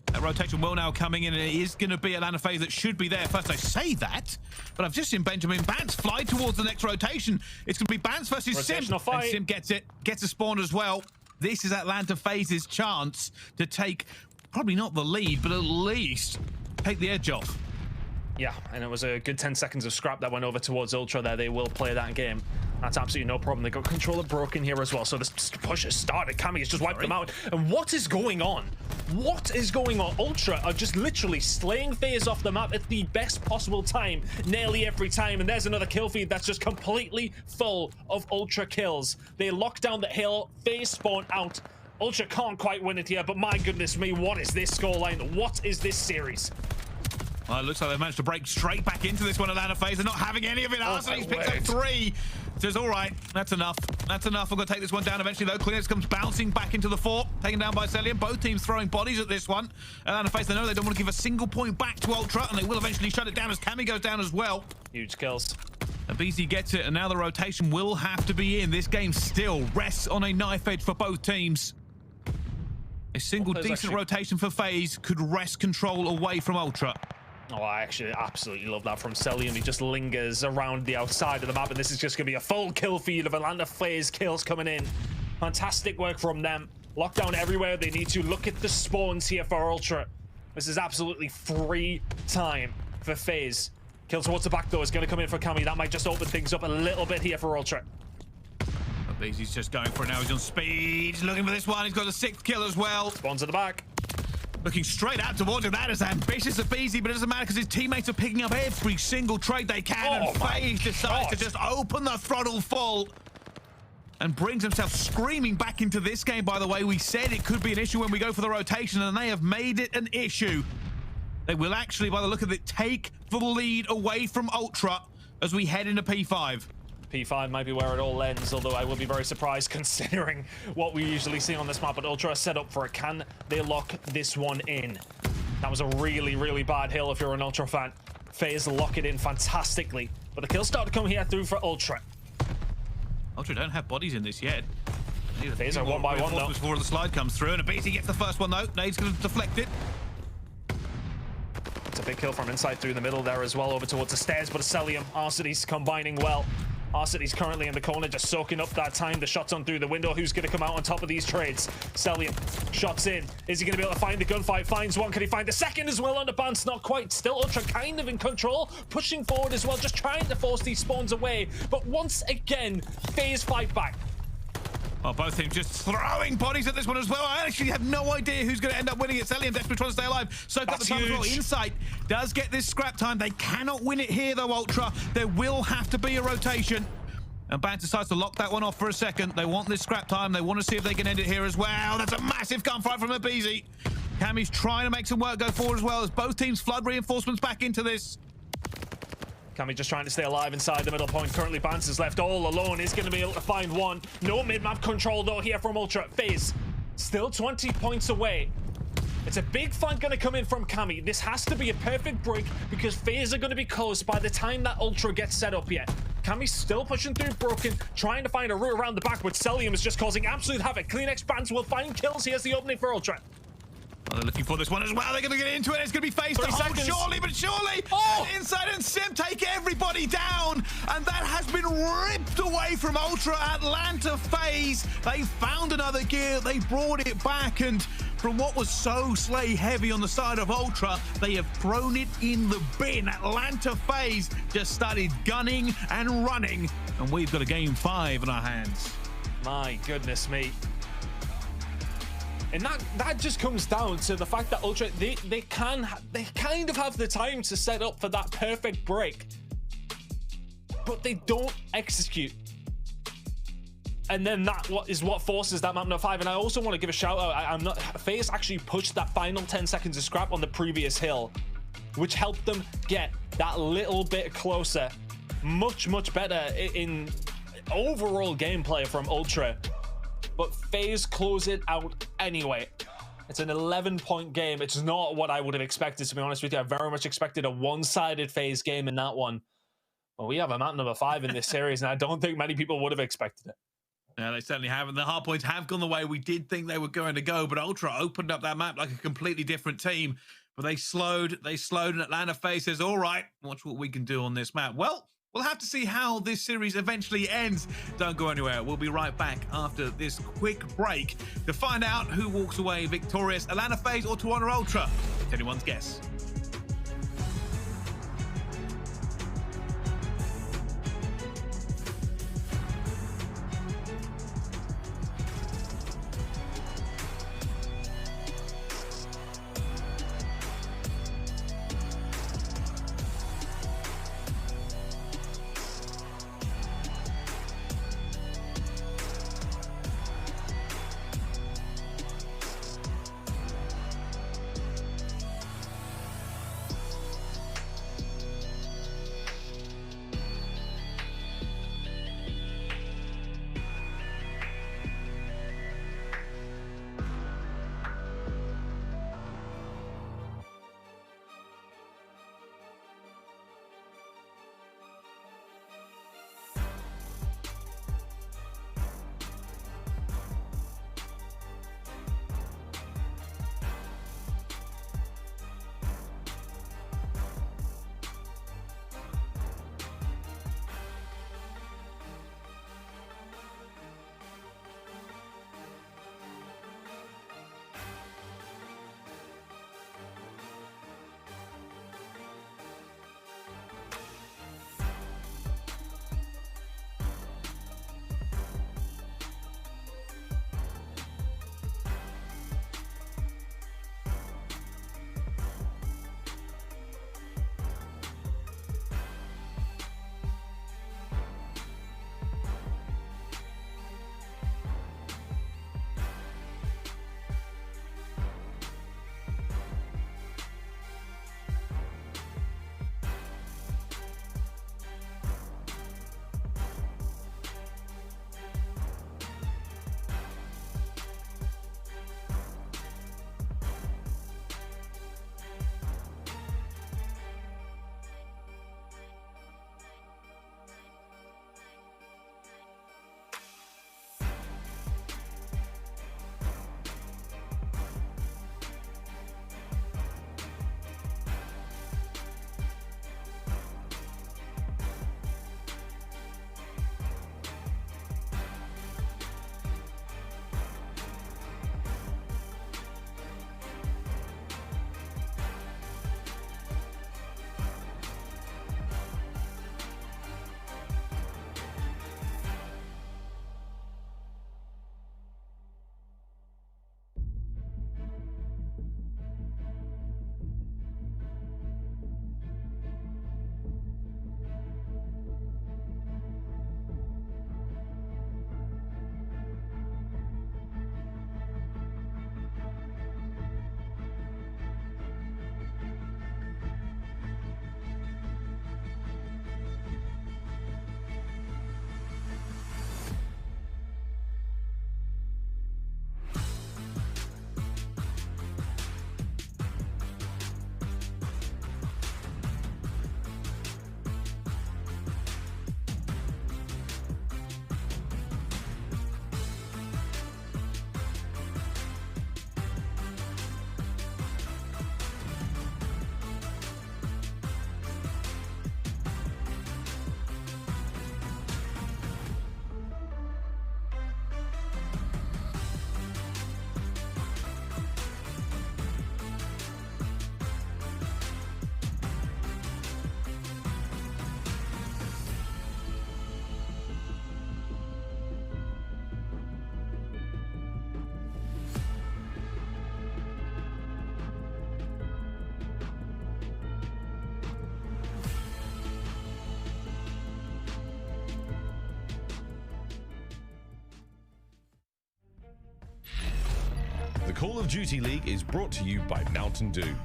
That rotation will now coming in, and it is going to be Atlanta FaZe that should be there first. I say that, but I've just seen Benjamin Bance fly towards the next rotation. It's going to be Bance versus Simp, and Simp gets it, gets a spawn as well. This is Atlanta FaZe's chance to take, probably not the lead, but at least take the edge off. Yeah, and it was a good 10 seconds of scrap that went over towards Ultra there. They will play that game. That's absolutely no problem. They got control of Broken here as well. So this push has started. Cammy has just wiped them out. And what is going on? What is going on? Ultra are just literally slaying FaZe off the map at the best possible time, nearly every time. And there's another kill feed that's just completely full of Ultra kills. They lock down the hill. FaZe spawn out. Ultra can't quite win it here, but my goodness me, what is this scoreline? What is this series? Well, it looks like they've managed to break straight back into this one, Atlanta FaZe. They're not having any of it. Arcitys picks up 3. Says, all right, that's enough. That's enough. I'm going to take this one down eventually, though. CleanX comes bouncing back into the fort, taken down by Cellium. Both teams throwing bodies at this one. Atlanta FaZe, they know they don't want to give a single point back to Ultra, and they will eventually shut it down as Cammy goes down as well. Huge kills. aBeZy gets it, and now the rotation will have to be in. This game still rests on a knife edge for both teams. A single decent rotation for FaZe could wrest control away from Ultra. Oh, I actually absolutely love that from Cellium. He just lingers around the outside of the map, and this is just going to be a full kill feed of Atlanta FaZe kills coming in. Fantastic work from them. Lockdown everywhere they need to. Look at the spawns here for Ultra. This is absolutely free time for FaZe. Kill towards the back, though, is going to come in for Cammy. That might just open things up a little bit here for Ultra. aBeZy's just going for it now. He's on speed. He's looking for this one. He's got a 6th kill as well. Spawns at the back. looking straight out towards him. That is ambitious aBeZy, but it doesn't matter because his teammates are picking up every single trade they can. And FaZe decides to just open the throttle full and brings himself screaming back into this game. By the way, we said it could be an issue when we go for the rotation, and they have made it an issue. They will actually, by the look of it, take the lead away from Ultra as we head into P5. P5 might be where it all ends, although I will be very surprised considering what we usually see on this map. But Ultra are set up for it. Can they lock this one in? That was a really, really bad hill if you're an Ultra fan. FaZe lock it in fantastically. But the kills start to come here through for Ultra. Ultra don't have bodies in this yet. FaZe are one by one though. Before the slide comes through, and aBeZy gets the first one though. Nade's going to deflect it. It's a big kill from inside through the middle there as well, over towards the stairs, but a Cellium, Arcitys combining well. Arcitys currently in the corner, just soaking up that time. The shots on through the window. Who's going to come out on top of these trades? Cellium, shots in. Is he going to be able to find the gunfight? Finds one. Can he find the second as well on the Bance? Not quite. Still Ultra kind of in control. Pushing forward as well, just trying to force these spawns away. But once again, FaZe fight back. Well, both teams just throwing bodies at this one as well. I actually have no idea who's going to end up winning it. Cellium desperately trying to stay alive. So got the time as well. Insight does get this scrap time. They cannot win it here though, Ultra. There will have to be a rotation. And Bance decides to lock that one off for a second. They want this scrap time. They want to see if they can end it here as well. That's a massive gunfight from aBeZy. Cammy's trying to make some work go forward as well as both teams flood reinforcements back into this. Cammy just trying to stay alive inside the middle point. Currently, Bance is left all alone. He's going to be able to find one. No mid-map control, though, here from Ultra. FaZe still 20 points away. It's a big fight going to come in from Cammy. This has to be a perfect break because FaZe are going to be close by the time that Ultra gets set up yet. Cammy's still pushing through Broken, trying to find a route around the back, but Cellium is just causing absolute havoc. CleanX Bance will find kills. Here's the opening for Ultra. Well, they're looking for this one as well. They're going to get into it. It's going to be FaZe to hold, surely, but surely. Oh! Inside and Simp take everybody down. And that has been ripped away from Ultra. Atlanta FaZe. They found another gear. They brought it back. And from what was so slay heavy on the side of Ultra, they have thrown it in the bin. Atlanta FaZe just started gunning and running. And we've got a game 5 in our hands. My goodness me. And that just comes down to the fact that Ultra, they kind of have the time to set up for that perfect break, but they don't execute. And then that is what forces that map number 5. And I also want to give a shout out. FaZe actually pushed that final 10 seconds of scrap on the previous hill, which helped them get that little bit closer. Much better in overall gameplay from Ultra. But FaZe close it out anyway. It's an 11-point game. It's not what I would have expected, to be honest with you. I very much expected a one-sided FaZe game in that one. Well, we have a map number 5 in this series, and I don't think many people would have expected it. Yeah, they certainly haven't. The hard points have gone the way we did think they were going to go, but Ultra opened up that map like a completely different team. But they slowed, and Atlanta FaZe says, all right, watch what we can do on this map. Well, we'll have to see how this series eventually ends. Don't go anywhere. We'll be right back after this quick break to find out who walks away victorious, Atlanta FaZe or Toronto Ultra. It's anyone's guess. Call of Duty League is brought to you by Mountain Dew.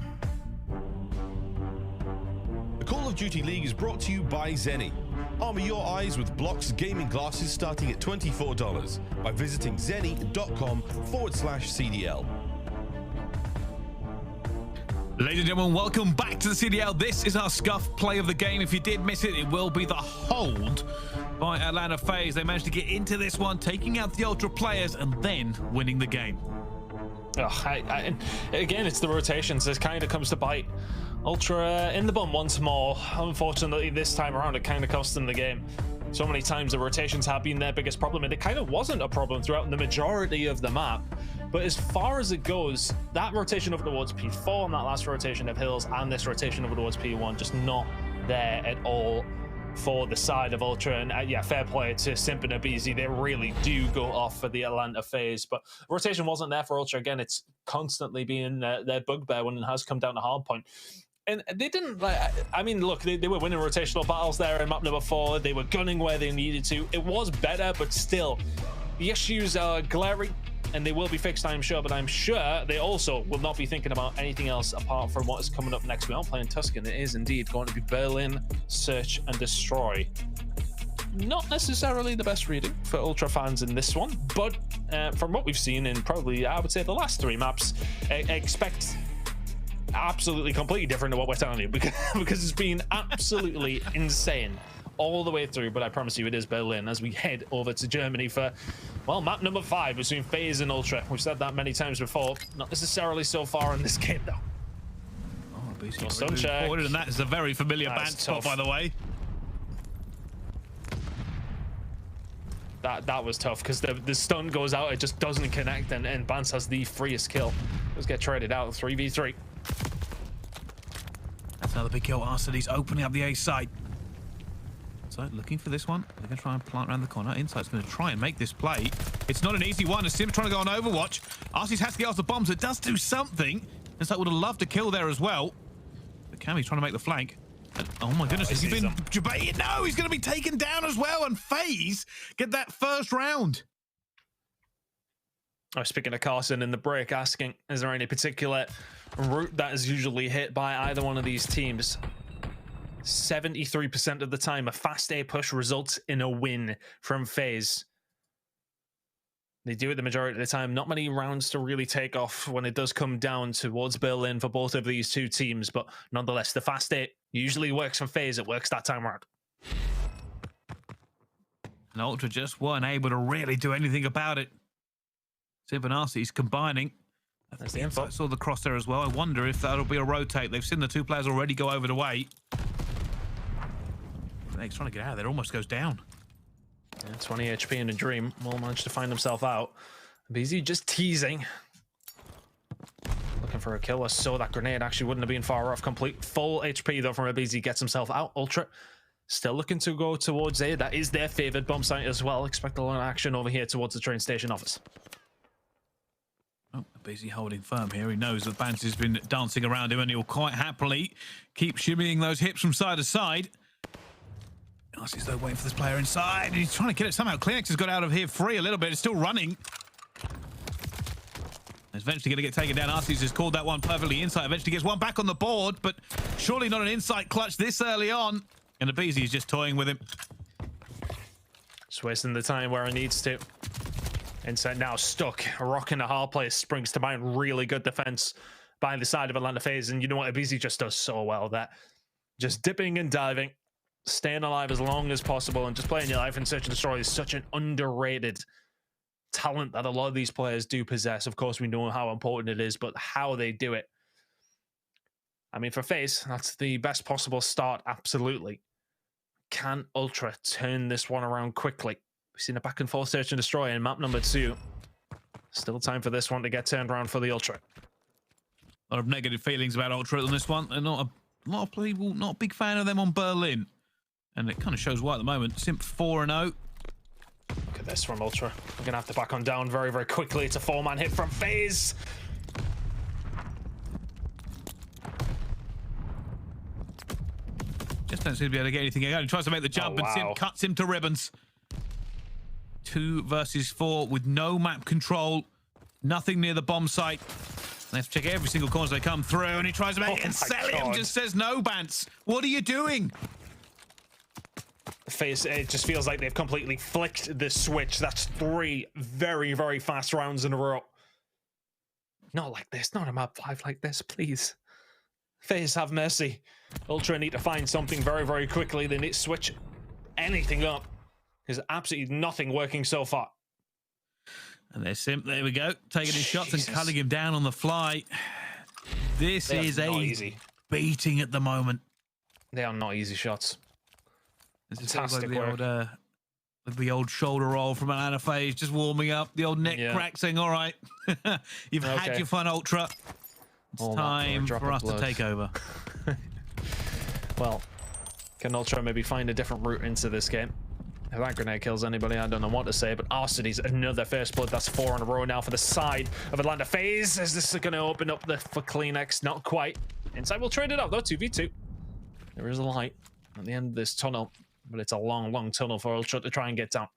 The Call of Duty League is brought to you by Zenny. Armor your eyes with Block's gaming glasses starting at $24 by visiting zenny.com/CDL. Ladies and gentlemen, welcome back to the CDL. This is our scuff play of the game. If you did miss it, it will be the hold by Atlanta FaZe. They managed to get into this one, taking out the Ultra players and then winning the game. Again, it's the rotations. This kind of comes to bite Ultra in the bum once more. Unfortunately, this time around, it kind of cost them the game. So many times the rotations have been their biggest problem, and it kind of wasn't a problem throughout the majority of the map. But as far as it goes, that rotation over towards P4 and that last rotation of Hills and this rotation over towards P1 just not there at all for the side of Ultra. And yeah, fair play to Simp and aBeZy. They really do go off for the Atlanta FaZe. But rotation wasn't there for Ultra. Again, it's constantly been their bugbear when it has come down to hardpoint. And they didn't, I mean, look, they were winning rotational battles there in map number 4. They were gunning where they needed to. It was better, but still, the issues are glaring. And they will be fixed, I'm sure, but I'm sure they also will not be thinking about anything else apart from what is coming up next. We aren't playing Tuscan. It is indeed going to be Berlin, Search and Destroy. Not necessarily the best reading for Ultra fans in this one, but from what we've seen in probably, I would say, the last 3 maps, expect absolutely completely different to what we're telling you, because it's been absolutely insane all the way through. But I promise you, it is Berlin as we head over to Germany for, well, map number 5 between FaZe and Ultra. We've said that many times before, not necessarily so far in this game though. Oh, basically stun check. Forward, and that is a very familiar Bance spot, by the way. That was tough because the stun goes out, it just doesn't connect, and Bance has the freest kill. Let's get traded out 3v3. That's another big kill. Arcitys opening up the A site. So looking for this one. They're going to try and plant around the corner. Insight's going to try and make this play. It's not an easy one. As Simp trying to go on Overwatch. Arcitys has to get off the bombs. It does do something. Insight would have loved to kill there as well. But Cammy's trying to make the flank. And, oh my goodness, has he been debated? No, he's going to be taken down as well. And FaZe get that first round. I was speaking to Carson in the break, asking, is there any particular route that is usually hit by either one of these teams? 73% of the time, a fast A push results in a win from FaZe. They do it the majority of the time. Not many rounds to really take off when it does come down towards Berlin for both of these two teams, but nonetheless, the fast A usually works from FaZe. It works that time around. And Ultra just weren't able to really do anything about it. Simp and Arcitys combining. That's the info. I saw the cross there as well. I wonder if that'll be a rotate. They've seen the 2 players already go over the way. He's trying to get out of there. Almost goes down. Yeah, 20 HP in a dream. Will manage to find himself out. aBeZy just teasing. Looking for a kill. I saw that grenade actually wouldn't have been far off. Complete full HP though from aBeZy. Gets himself out. Ultra still looking to go towards A. That is their favored bomb site as well. Expect a lot of action over here towards the train station office. Oh, aBeZy holding firm here. He knows that Bance has been dancing around him and he'll quite happily keep shimmying those hips from side to side. Arcitys though waiting for this player inside. He's trying to get it somehow. CleanX has got out of here free a little bit. It's still running. It's eventually going to get taken down. Arcitys has called that one perfectly inside. Eventually gets one back on the board, but surely not an insight clutch this early on. And aBeZy is just toying with him. Just wasting the time where he needs to. Insight now stuck. Røkkr in a hard place springs to mind. Really good defense by the side of Atlanta FaZe. And you know what? aBeZy just does so well that just dipping and diving, staying alive as long as possible, and just playing your life in Search and Destroy is such an underrated talent that a lot of these players do possess. Of course, we know how important it is, but how they do it. I mean, for FaZe, that's the best possible start, absolutely. Can Ultra turn this one around quickly? We've seen a back and forth Search and Destroy in map number 2. Still time for this one to get turned around for the Ultra. A lot of negative feelings about Ultra on this one. And not a lot of people, not a big fan of them on Berlin. And it kind of shows why at the moment. Simp 4-0. Look at this from Ultra. We're going to have to back on down very, very quickly. It's a 4-man hit from FaZe. Just don't seem to be able to get anything going. He tries to make the jump, and Simp cuts him to ribbons. 2 versus 4 with no map control. Nothing near the bomb site. They have to check every single corner as they come through, and he tries to make it, and Cellium just says, no, Bance. What are you doing? FaZe, it just feels like they've completely flicked the switch. That's 3 very, very fast rounds in a row. Not like this. Not a map 5 like this, please. FaZe, have mercy. Ultra need to find something very, very quickly. They need to switch anything up. There's absolutely nothing working so far. And there's Simp, there we go, taking his shots and cutting him down on the fly. This is a beating at the moment. They are not easy shots. This is fantastic like the old shoulder roll from Atlanta FaZe, just warming up, the old neck crack saying, all right, you've had your fun, Ultra. It's time for us to take over. Well, can Ultra maybe find a different route into this game? If that grenade kills anybody, I don't know what to say, but Arcitys, another first blood. That's 4 in a row now for the side of Atlanta FaZe. Is this going to open up for CleanX? Not quite. Inside will trade it up, though, 2v2. There is a light at the end of this tunnel, but it's a long, long tunnel for Ultra to try and get down.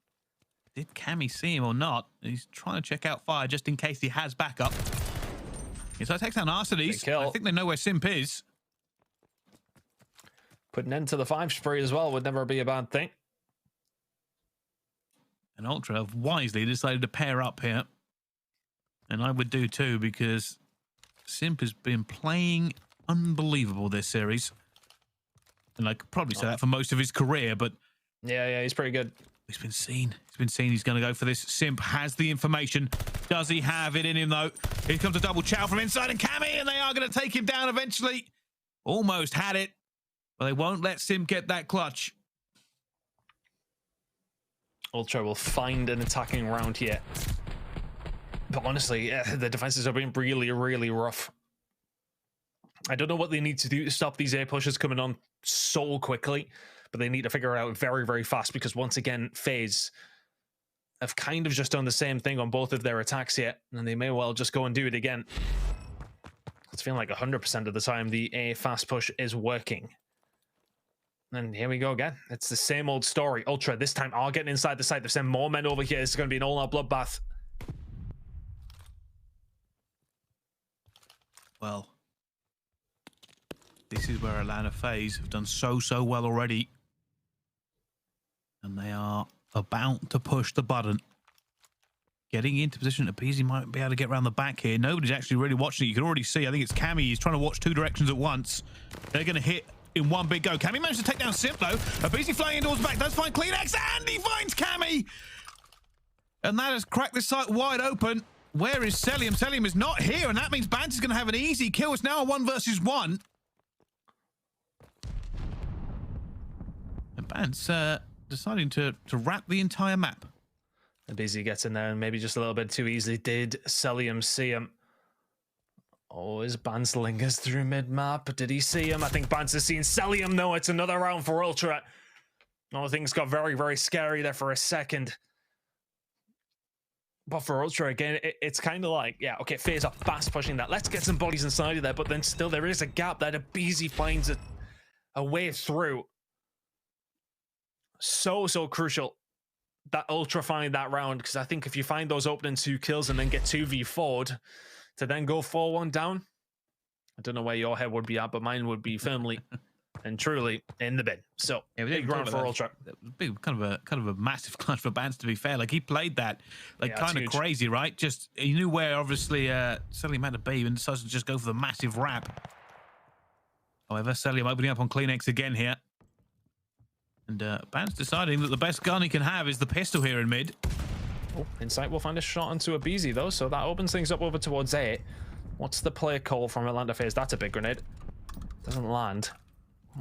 Did Cammy see him or not? He's trying to check out fire just in case he has backup. So it takes down Arcitys. I think they know where Simp is. Put an end to the 5 spree as well would never be a bad thing. And Ultra have wisely decided to pair up here. And I would do too, because Simp has been playing unbelievable this series. And I could probably say that for most of his career, but... Yeah, he's pretty good. He's been seen. He's been seen. He's going to go for this. Simp has the information. Does he have it in him, though? Here comes a double chow from inside, and Cammy, and they are going to take him down eventually. Almost had it, but they won't let Simp get that clutch. Ultra will find an attacking round here. But honestly, the defenses are being really, really rough. I don't know what they need to do to stop these A pushes coming on so quickly, but they need to figure it out very, very fast, because once again, FaZe have kind of just done the same thing on both of their attacks here, and they may well just go and do it again. It's feeling like 100% of the time the A fast push is working. And here we go again. It's the same old story. Ultra this time are getting inside the site. They've sent more men over here. It's going to be an all-out bloodbath. Well, this is where Atlanta FaZe have done so well already. And they are about to push the button. Getting into position, aBeZy might be able to get around the back here. Nobody's actually really watching it. You can already see, I think it's Cammy. He's trying to watch 2 directions at once. They're going to hit in one big go. Cammy managed to take down Simp, though. aBeZy flying indoors back. Does find CleanX, and he finds Cammy! And that has cracked the site wide open. Where is Cellium? Cellium is not here, and that means Bance is going to have an easy kill. It's now a 1 versus 1. And Bance deciding to wrap the entire map. aBeZy gets in there, and maybe just a little bit too easily. Did Cellium see him? Oh, as Bance lingers through mid-map. Did he see him? I think Bance has seen Cellium. No, it's another round for Ultra. Oh, things got very, very scary there for a second. But for Ultra, again, it's kind of like, yeah, okay, FaZe are fast pushing that. Let's get some bodies inside of there, but then still there is a gap that aBeZy finds a way through. So crucial that Ultra find that round, because I think if you find those opening 2 kills and then get 2v4'd, to then go 4-1 down, I don't know where your head would be at, but mine would be firmly and truly in the bin. So yeah, big round for Ultra. Big, kind of a massive clutch for Bance, to be fair. Like, he played that like kind of crazy, right? Just he knew where obviously Cellium had a beam and decided to just go for the massive wrap. However, Cellium opening up on CleanX again here. And Bance deciding that the best gun he can have is the pistol here in mid. Oh, Insight will find a shot onto aBeZy, though, so that opens things up over towards A. What's the play call from Atlanta FaZe? That's a big grenade. Doesn't land.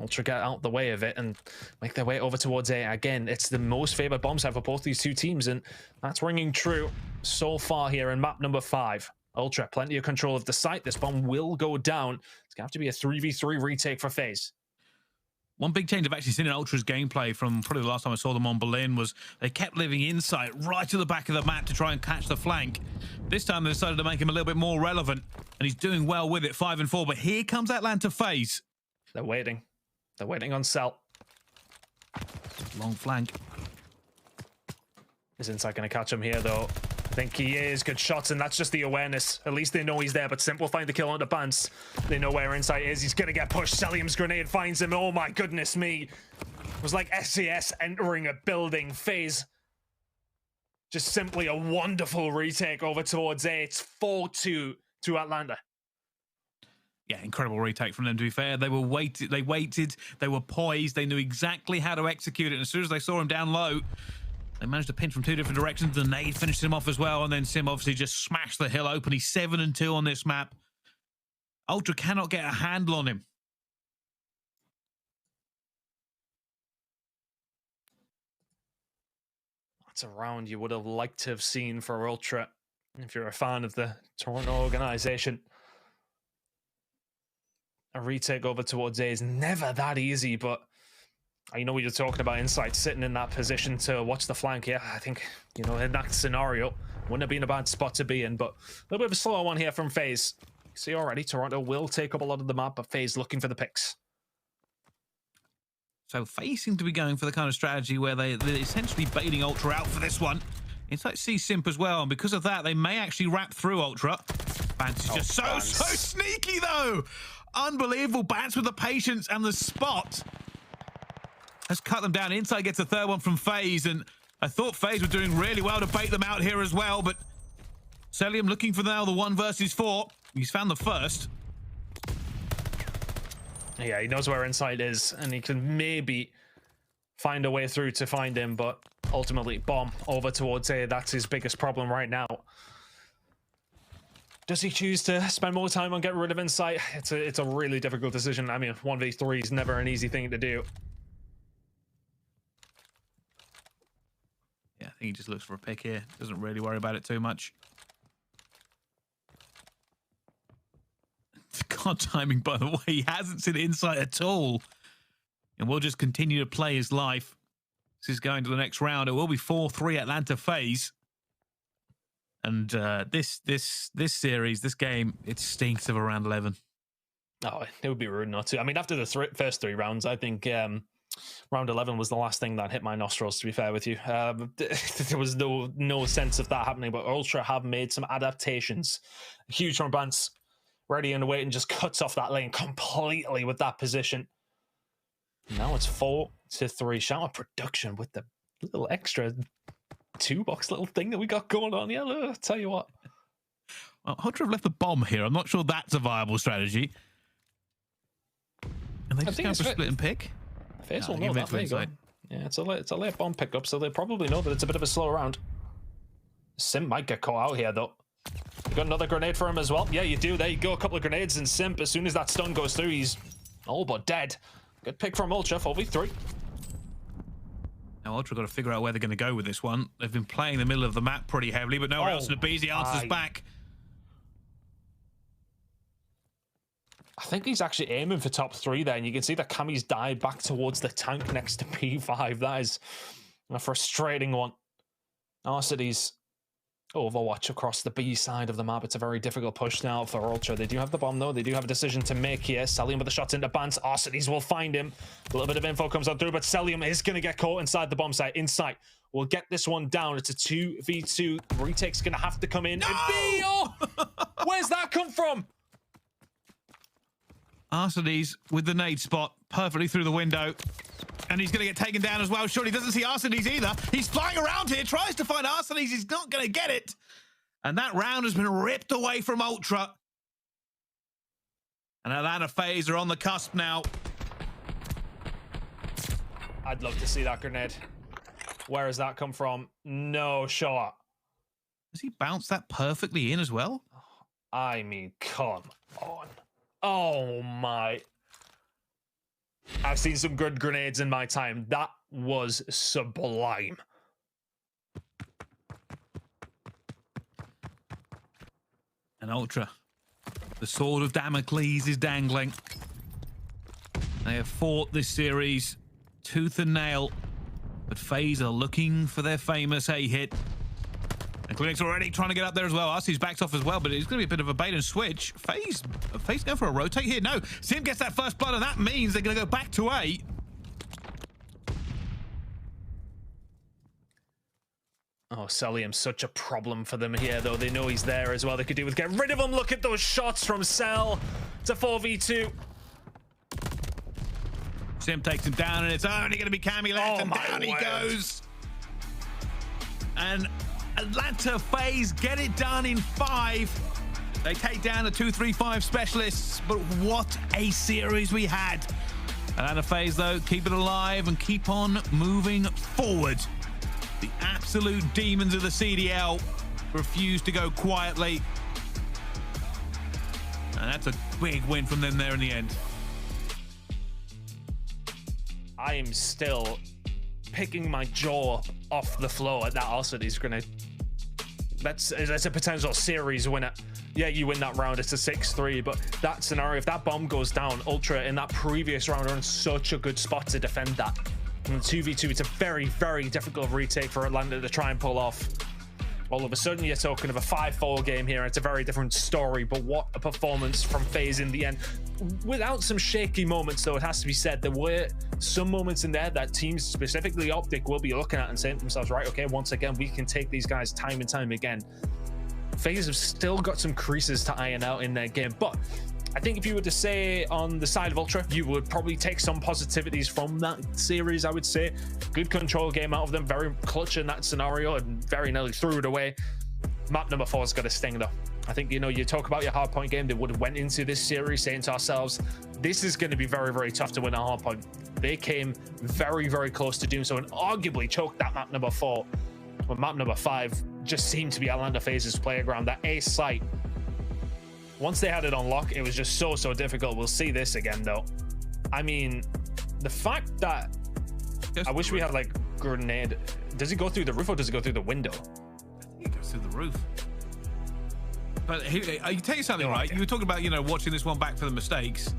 Ultra get out the way of it and make their way over towards A. Again, it's the most favored bomb site for both these 2 teams, and that's ringing true so far here in map number 5. Ultra, plenty of control of the site. This bomb will go down. It's going to have to be a 3v3 retake for FaZe. One big change I've actually seen in Ultra's gameplay from probably the last time I saw them on Berlin was they kept living inside right to the back of the map to try and catch the flank. This time they decided to make him a little bit more relevant, and he's doing well with it, 5 and 4. But here comes Atlanta FaZe. They're waiting. They're waiting on Cell. Long flank. Is Insight going to catch him here, though? I think he is. Good shots, and that's just the awareness. At least they know he's there, but Simp will find the kill on the Bance. They know where Insight is. He's going to get pushed. Cellium's grenade finds him. Oh my goodness me. It was like SCS entering a building. FaZe. Just simply a wonderful retake over towards A. It's 4-2 to Atlanta. Yeah, incredible retake from them, to be fair. They waited, they were poised, they knew exactly how to execute it. And as soon as they saw him down low, they managed to pinch from two different directions. The nade finished him off as well, and then Sim obviously just smashed the hill open. He's 7-2 on this map. Ultra cannot get a handle on him. That's a round you would have liked to have seen for Ultra, if you're a fan of the Toronto organization. A retake over towards A is never that easy, but I know what you're talking about. Insight sitting in that position to watch the flank. Yeah, I think, you know, in that scenario, wouldn't have been a bad spot to be in, but a little bit of a slower one here from FaZe. See already, Toronto will take up a lot of the map, but FaZe looking for the picks. So FaZe seem to be going for the kind of strategy where they're essentially baiting Ultra out for this one. Insight sees Simp as well, and because of that, they may actually wrap through Ultra. Bance is just so sneaky, though. Unbelievable. Bance with the patience and the spot has cut them down. Insight gets a third one from FaZe, and I thought FaZe were doing really well to bait them out here as well, but Cellium looking for now the 1 versus 4. He's found the first. Yeah, he knows where Insight is, and he can maybe find a way through to find him, but ultimately bomb over towards A. That's his biggest problem right now. Does he choose to spend more time on getting rid of Insight? It's a really difficult decision. I mean, 1v3 is never an easy thing to do. Yeah, I think he just looks for a pick here. Doesn't really worry about it too much. God timing, by the way. He hasn't seen Insight at all. And we'll just continue to play his life. This is going to the next round. It will be 4-3 Atlanta FaZe. And this series, this game, it stinks of around 11. Oh, it would be rude not to. I mean, after the first 3 rounds, I think round 11 was the last thing that hit my nostrils, to be fair with you. There was no sense of that happening, but Ultra have made some adaptations. Huge from Bance, ready and waiting, just cuts off that lane completely with that position. Now it's 4-3. Shout out production with the little extra 2-box little thing that we got going on. Yeah, I'll tell you what. Well, Ultra have left the bomb here. I'm not sure that's a viable strategy. And they just go for split and pick. FaZe will know that. There you go. Yeah, it's a late bomb pickup, so they probably know that it's a bit of a slow round. Simp might get caught out here, though. You got another grenade for him as well. Yeah, you do. There you go. A couple of grenades, and Simp, as soon as that stun goes through, he's all but dead. Good pick from Ultra, 4v3. Now, Ultra got to figure out where they're going to go with this one. They've been playing the middle of the map pretty heavily, but nowhere else. And aBeZy answers back. I think he's actually aiming for top 3 there, and you can see that Cammy's died back towards the tank next to P5. That is a frustrating one. Arcitys overwatch across the B side of the map. It's a very difficult push now for Ultra. They do have the bomb, though. They do have a decision to make here. Cellium with the shots into Bance. Arcitys will find him. A little bit of info comes on through, but Cellium is going to get caught inside the bomb site. Insight will get this one down. It's a 2v2. Retake's going to have to come in. No! Where's that come from? Arcitys with the nade spot perfectly through the window. And he's going to get taken down as well. Surely doesn't see Arcitys either. He's flying around here, tries to find Arcitys. He's not going to get it. And that round has been ripped away from Ultra. And Atlanta FaZe are on the cusp now. I'd love to see that grenade. Where has that come from? No shot. Does he bounce that perfectly in as well? I mean, come on. Oh my. I've seen some good grenades in my time. That was sublime. And Ultra, the sword of Damocles is dangling. They have fought this series tooth and nail, but FaZe are looking for their famous A-hit. And CleanX already trying to get up there as well. Arcitys backs off as well, but it's going to be a bit of a bait and switch. FaZe going for a rotate here. No, Simp gets that first blood, and that means they're going to go back to A. Oh, Cellium's such a problem for them here, though. They know he's there as well. They could do with get rid of him. Look at those shots from Cell. It's a 4v2. Simp takes him down, and it's only going to be Cammy left, and down he goes. And Atlanta FaZe get it done in 5. They take down the 2-3-5 specialists, but what a series we had. Atlanta FaZe, though, keep it alive and keep on moving forward. The absolute demons of the CDL refuse to go quietly. And that's a big win from them there in the end. I am still picking my jaw off the floor at that Arcitys grenade. That's a potential series winner. Yeah, you win that round, it's a 6-3, but that scenario, if that bomb goes down, Ultra in that previous round are in such a good spot to defend that. And 2v2, it's a very, very difficult retake for Atlanta to try and pull off. All of a sudden, you're talking of a 5-4 game here. It's a very different story, but what a performance from FaZe in the end. Without some shaky moments, though, it has to be said, there were some moments in there that teams, specifically OpTic, will be looking at and saying to themselves, right, okay, once again, we can take these guys time and time again. FaZe have still got some creases to iron out in their game, but I think if you were to say on the side of Ultra, you would probably take some positivities from that series, I would say. Good control game out of them, very clutch in that scenario, and very nearly threw it away. Map number 4's got a sting, though. I think, you know, you talk about your hardpoint game, they would have went into this series saying to ourselves, this is going to be very, very tough to win a hardpoint. They came very, very close to doing so and arguably choked that map number 4. But map number 5 just seemed to be Atlanta FaZe's playground. That A site, once they had it on lock, it was just so difficult. We'll see this again, though. I mean, the fact that I wish we had like grenade. Does it go through the roof or does it go through the window? I think it goes through the roof. But I can tell you something, right? You were talking about, you know, watching this one back for the mistakes.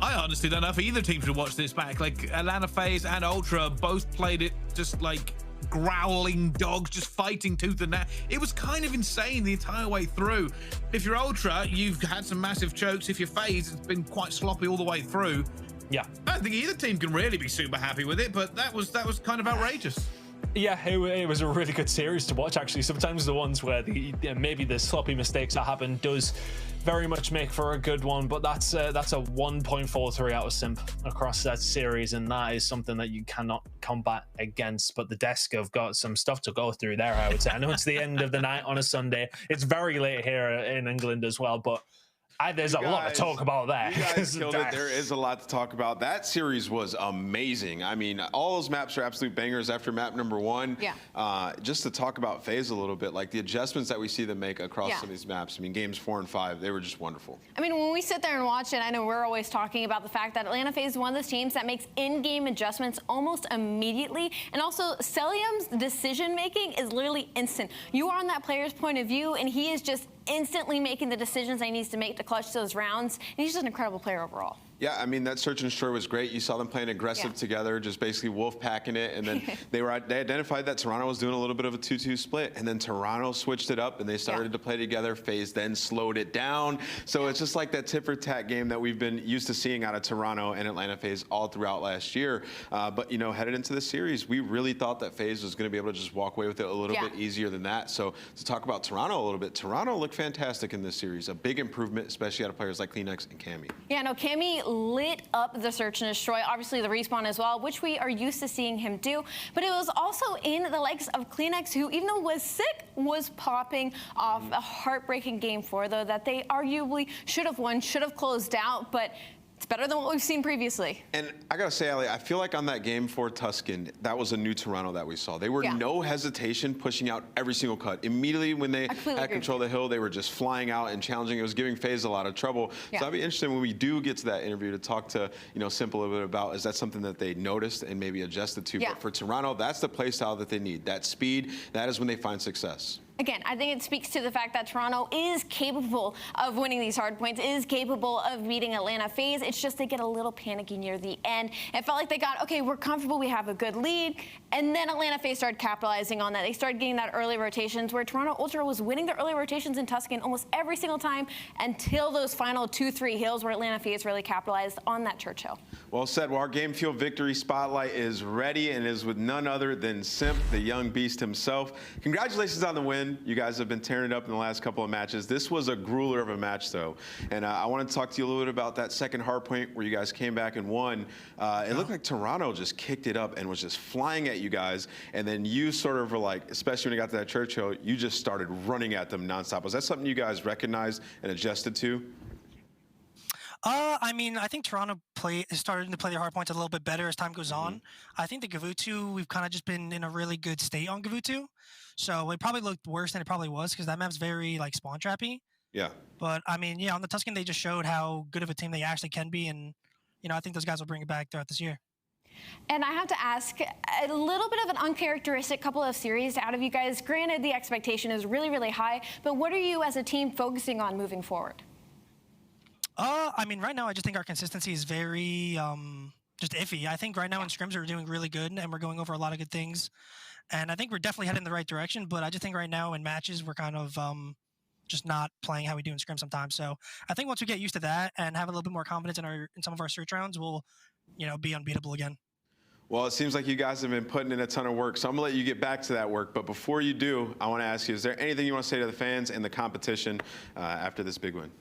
I honestly don't know if either team should watch this back. Like, Atlanta FaZe and Ultra both played it just like growling dogs, just fighting tooth and nail. It was kind of insane the entire way through. If you're Ultra, you've had some massive chokes. If you're FaZe, it's been quite sloppy all the way through. Yeah, I don't think either team can really be super happy with it, but that was kind of outrageous. Yeah, it was a really good series to watch, actually. Sometimes the ones where maybe the sloppy mistakes that happen does very much make for a good one, but that's a 1.43 out of Simp across that series, and that is something that you cannot combat against. But the desk have got some stuff to go through there, I would say. I know it's the end of the night on a Sunday. It's very late here in England as well, but there's a lot to talk about there. You guys killed it. There is a lot to talk about. That series was amazing. I mean, all those maps are absolute bangers after map number 1. Yeah. Just to talk about FaZe a little bit, like the adjustments that we see them make across some of these maps. I mean, games 4 and 5, they were just wonderful. I mean, when we sit there and watch it, I know we're always talking about the fact that Atlanta FaZe is one of those teams that makes in-game adjustments almost immediately. And also, Cellium's decision-making is literally instant. You are on that player's point of view, and he is just instantly making the decisions he needs to make to clutch those rounds. And he's just an incredible player overall. Yeah, I mean, that search and destroy was great. You saw them playing aggressive together, just basically wolf packing it. And then they identified that Toronto was doing a little bit of a 2-2 split. And then Toronto switched it up and they started to play together. FaZe then slowed it down. So it's just like that tit-for-tat game that we've been used to seeing out of Toronto and Atlanta FaZe all throughout last year. But, you know, headed into the series, we really thought that FaZe was going to be able to just walk away with it a little bit easier than that. So to talk about Toronto a little bit, Toronto looked fantastic in this series. A big improvement, especially out of players like CleanX and Cammy. Yeah, no, Cammy lit up the search and destroy, obviously the respawn as well, which we are used to seeing him do. But it was also in the likes of CleanX, who, even though was sick, was popping off a heartbreaking game 4, though, that they arguably should have won, should have closed out, but it's better than what we've seen previously. And I gotta say, aLLeY, I feel like on that game 4 Tuscan, that was a new Toronto that we saw. They were no hesitation pushing out every single cut. Immediately when they had control of the hill, they were just flying out and challenging. It was giving FaZe a lot of trouble. So I'd be interested when we do get to that interview to talk to, you know, Simp a little bit about, is that something that they noticed and maybe adjusted to? But for Toronto, that's the play style that they need. That speed, that is when they find success. Again, I think it speaks to the fact that Toronto is capable of winning these hard points, is capable of beating Atlanta FaZe. It's just they get a little panicky near the end. It felt like they got, okay, we're comfortable, we have a good lead, and then Atlanta FaZe started capitalizing on that. They started getting that early rotations where Toronto Ultra was winning their early rotations in Tuscan almost every single time until those final 2-3 hills where Atlanta FaZe really capitalized on that Churchill. Well said. Well, our Game Fuel Victory Spotlight is ready and is with none other than Simp, the young beast himself. Congratulations on the win. You guys have been tearing it up in the last couple of matches. This was a grueler of a match, though. And I want to talk to you a little bit about that second hard point where you guys came back and won. It looked like Toronto just kicked it up and was just flying at you guys. And then you sort of were like, especially when you got to that Churchill, you just started running at them nonstop. Was that something you guys recognized and adjusted to? I mean, I think Toronto is starting to play their hard points a little bit better as time goes on. I think the Gavutu, we've kind of just been in a really good state on Gavutu. So it probably looked worse than it probably was because that map's very, like, spawn trappy. Yeah. But, I mean, yeah, on the Tuscan, they just showed how good of a team they actually can be. And, you know, I think those guys will bring it back throughout this year. And I have to ask, a little bit of an uncharacteristic couple of series out of you guys. Granted, the expectation is really, really high. But what are you as a team focusing on moving forward? I mean, right now, I just think our consistency is very just iffy. I think right now in scrims, we're doing really good, and we're going over a lot of good things. And I think we're definitely heading in the right direction, but I just think right now in matches, we're kind of just not playing how we do in scrims sometimes. So I think once we get used to that and have a little bit more confidence in some of our search rounds, we'll, you know, be unbeatable again. Well, it seems like you guys have been putting in a ton of work, so I'm going to let you get back to that work. But before you do, I want to ask you, is there anything you want to say to the fans and the competition after this big win?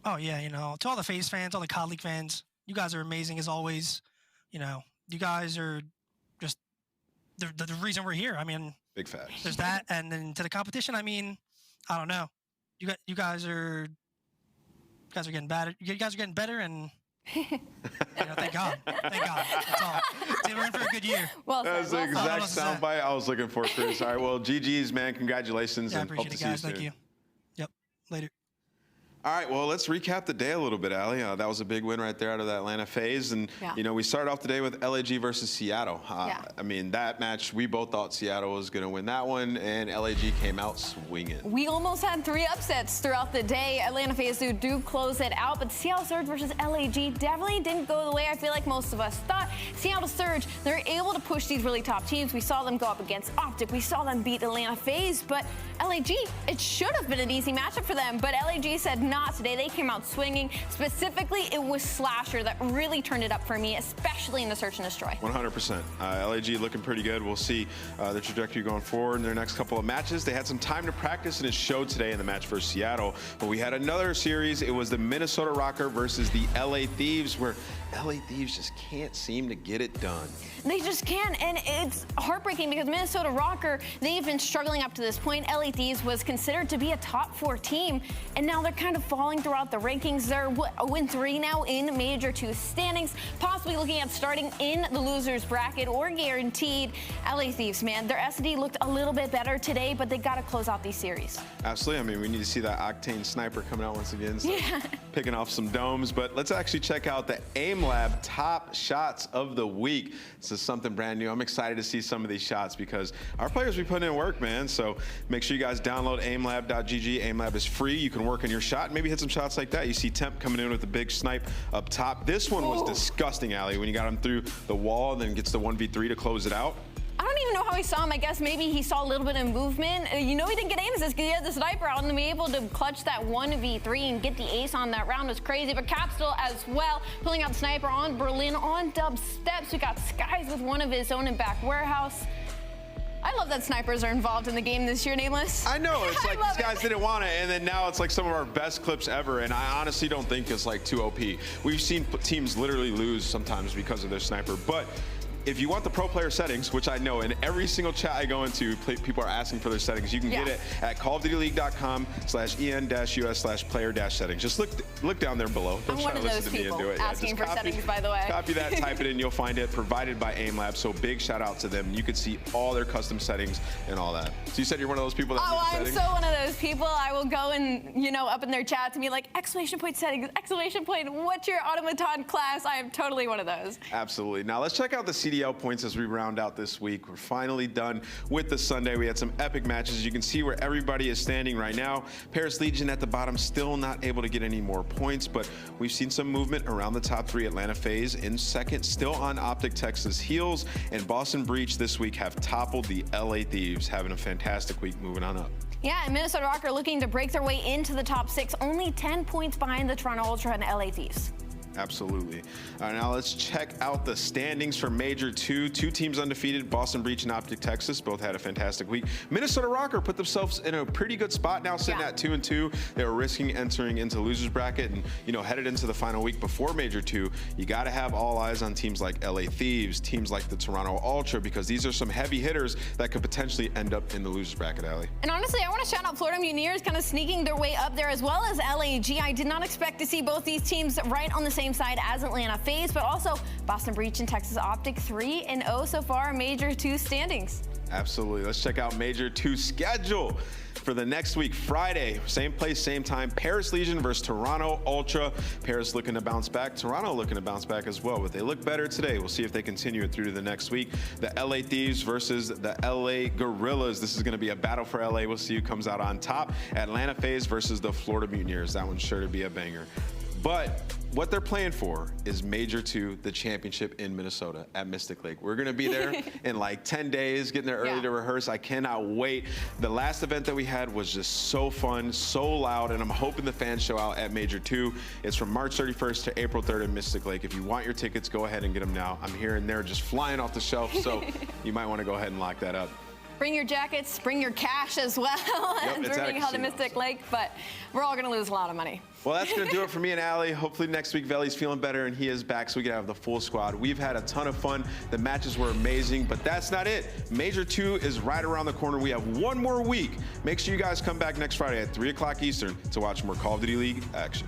Oh, yeah, you know, to all the FaZe fans, all the COD League fans, you guys are amazing as always. You know, you guys are just the reason we're here. I mean, big facts. There's that. And then to the competition, I mean, I don't know. You guys are getting better. You guys are getting better, and you know, thank God. Thank God. That's all. See, we're in for a good year. Well, that's the exact soundbite I was looking for, Chris. All right, well, GG's, man. Congratulations. Yeah, I appreciate it, guys. Thank you. Yep. Later. All right, well, let's recap the day a little bit, aLLeY. That was a big win right there out of the Atlanta FaZe. And, you know, we started off the day with LAG versus Seattle. I mean, that match, we both thought Seattle was going to win that one, and LAG came out swinging. We almost had 3 upsets throughout the day. Atlanta FaZe do close it out, but Seattle Surge versus LAG definitely didn't go the way I feel like most of us thought. Seattle Surge, they're able to push these really top teams. We saw them go up against OpTic. We saw them beat Atlanta FaZe, but LAG, it should have been an easy matchup for them, but LAG said not today. They came out swinging. Specifically, it was Slasher that really turned it up for me, especially in the Search and Destroy. 100%. LAG looking pretty good. We'll see the trajectory going forward in their next couple of matches. They had some time to practice, and it showed today in the match versus Seattle. But we had another series. It was the Minnesota Røkkr versus the LA Thieves, where LA Thieves just can't seem to get it done. They just can't, and it's heartbreaking because Minnesota Røkkr, they've been struggling up to this point. LA Thieves was considered to be a top 4 team, and now they're kind of falling throughout the rankings. They're 0-3 now in Major II standings, possibly looking at starting in the losers bracket or guaranteed. LA Thieves, man, their SD looked a little bit better today, but they got to close out these series. Absolutely. I mean, we need to see that Octane sniper coming out once again, so picking off some domes. But let's actually check out the aimLab top shots of the week. This is something brand new. I'm excited to see some of these shots because our players be putting in work, man. So make sure you guys download aimlab.gg. aimLab is free. You can work on your shot, maybe hit some shots like that. You see Temp coming in with a big snipe up top. This one was disgusting, aLLeY, when you got him through the wall and then gets the 1v3 to close it out. I don't even know how he saw him. I guess maybe he saw a little bit of movement. You know he didn't get aim assist because he had the sniper out, and to be able to clutch that 1v3 and get the ace on that round was crazy. But Capsidal as well, pulling out the sniper on Berlin on dub steps. We got Skies with one of his own in back warehouse. I love that snipers are involved in the game this year, Nameless. I know, it's like these guys didn't want it, and then now it's like some of our best clips ever, and I honestly don't think it's like too OP. We've seen teams literally lose sometimes because of their sniper, but if you want the pro player settings, which I know in every single chat I go into, people are asking for their settings. You can get it at callofdutyleague.com/en-us/player-settings. Just look down there below. Don't try to listen to me and do it. Asking for settings, by the way. Copy that, type it in, you'll find it. Provided by aimLab. So big shout out to them. You can see all their custom settings and all that. So you said you're one of those people that I'm so one of those people. I will go and, you know, up in their chat to me like, exclamation point settings, exclamation point, what's your automaton class? I am totally one of those. Absolutely. Now let's check out the CDL CDL points as we round out this week. We're finally done with the Sunday. We had some epic matches. You can see where everybody is standing right now. Paris Legion at the bottom, still not able to get any more points, but we've seen some movement around the top 3. Atlanta FaZe in second, still on OpTic Texas heels, and Boston Breach this week have toppled the LA Thieves, having a fantastic week moving on up. Yeah, and Minnesota Røkkr looking to break their way into the top 6, only 10 points behind the Toronto Ultra and LA Thieves. Absolutely. All right, now let's check out the standings for Major 2. 2 teams undefeated, Boston Breach and OpTic Texas. Both had a fantastic week. Minnesota Røkkr put themselves in a pretty good spot now, sitting at 2-2. They were risking entering into losers bracket and, you know, headed into the final week before Major 2. You got to have all eyes on teams like LA Thieves, teams like the Toronto Ultra, because these are some heavy hitters that could potentially end up in the losers bracket, aLLeY. And honestly, I want to shout out Florida Mutineers kind of sneaking their way up there, as well as LAG. I did not expect to see both these teams right on the same side as Atlanta FaZe, but also Boston Breach and Texas OpTic 3-0 so far in Major 2 standings. Absolutely. Let's check out Major 2 schedule for the next week. Friday, same place, same time, Paris Legion versus Toronto Ultra. Paris looking to bounce back, Toronto looking to bounce back as well, but they look better today. We'll see if they continue it through to the next week. The LA Thieves versus the LA Guerrillas. This is going to be a battle for LA. We'll see who comes out on top. Atlanta FaZe versus the Florida Mutineers. That one's sure to be a banger. But what they're playing for is Major 2, the championship in Minnesota at Mystic Lake. We're going to be there in like 10 days, getting there early to rehearse. I cannot wait. The last event that we had was just so fun, so loud, and I'm hoping the fans show out at Major 2. It's from March 31st to April 3rd in Mystic Lake. If you want your tickets, go ahead and get them now. I'm hearing they're just flying off the shelf, so you might want to go ahead and lock that up. Bring your jackets, bring your cash as well. Yep, It's being held in Mystic Lake, but we're all going to lose a lot of money. Well, that's going to do it for me and aLLeY. Hopefully next week, Veli's feeling better and he is back so we can have the full squad. We've had a ton of fun. The matches were amazing, but that's not it. Major 2 is right around the corner. We have one more week. Make sure you guys come back next Friday at 3 o'clock Eastern to watch more Call of Duty League action.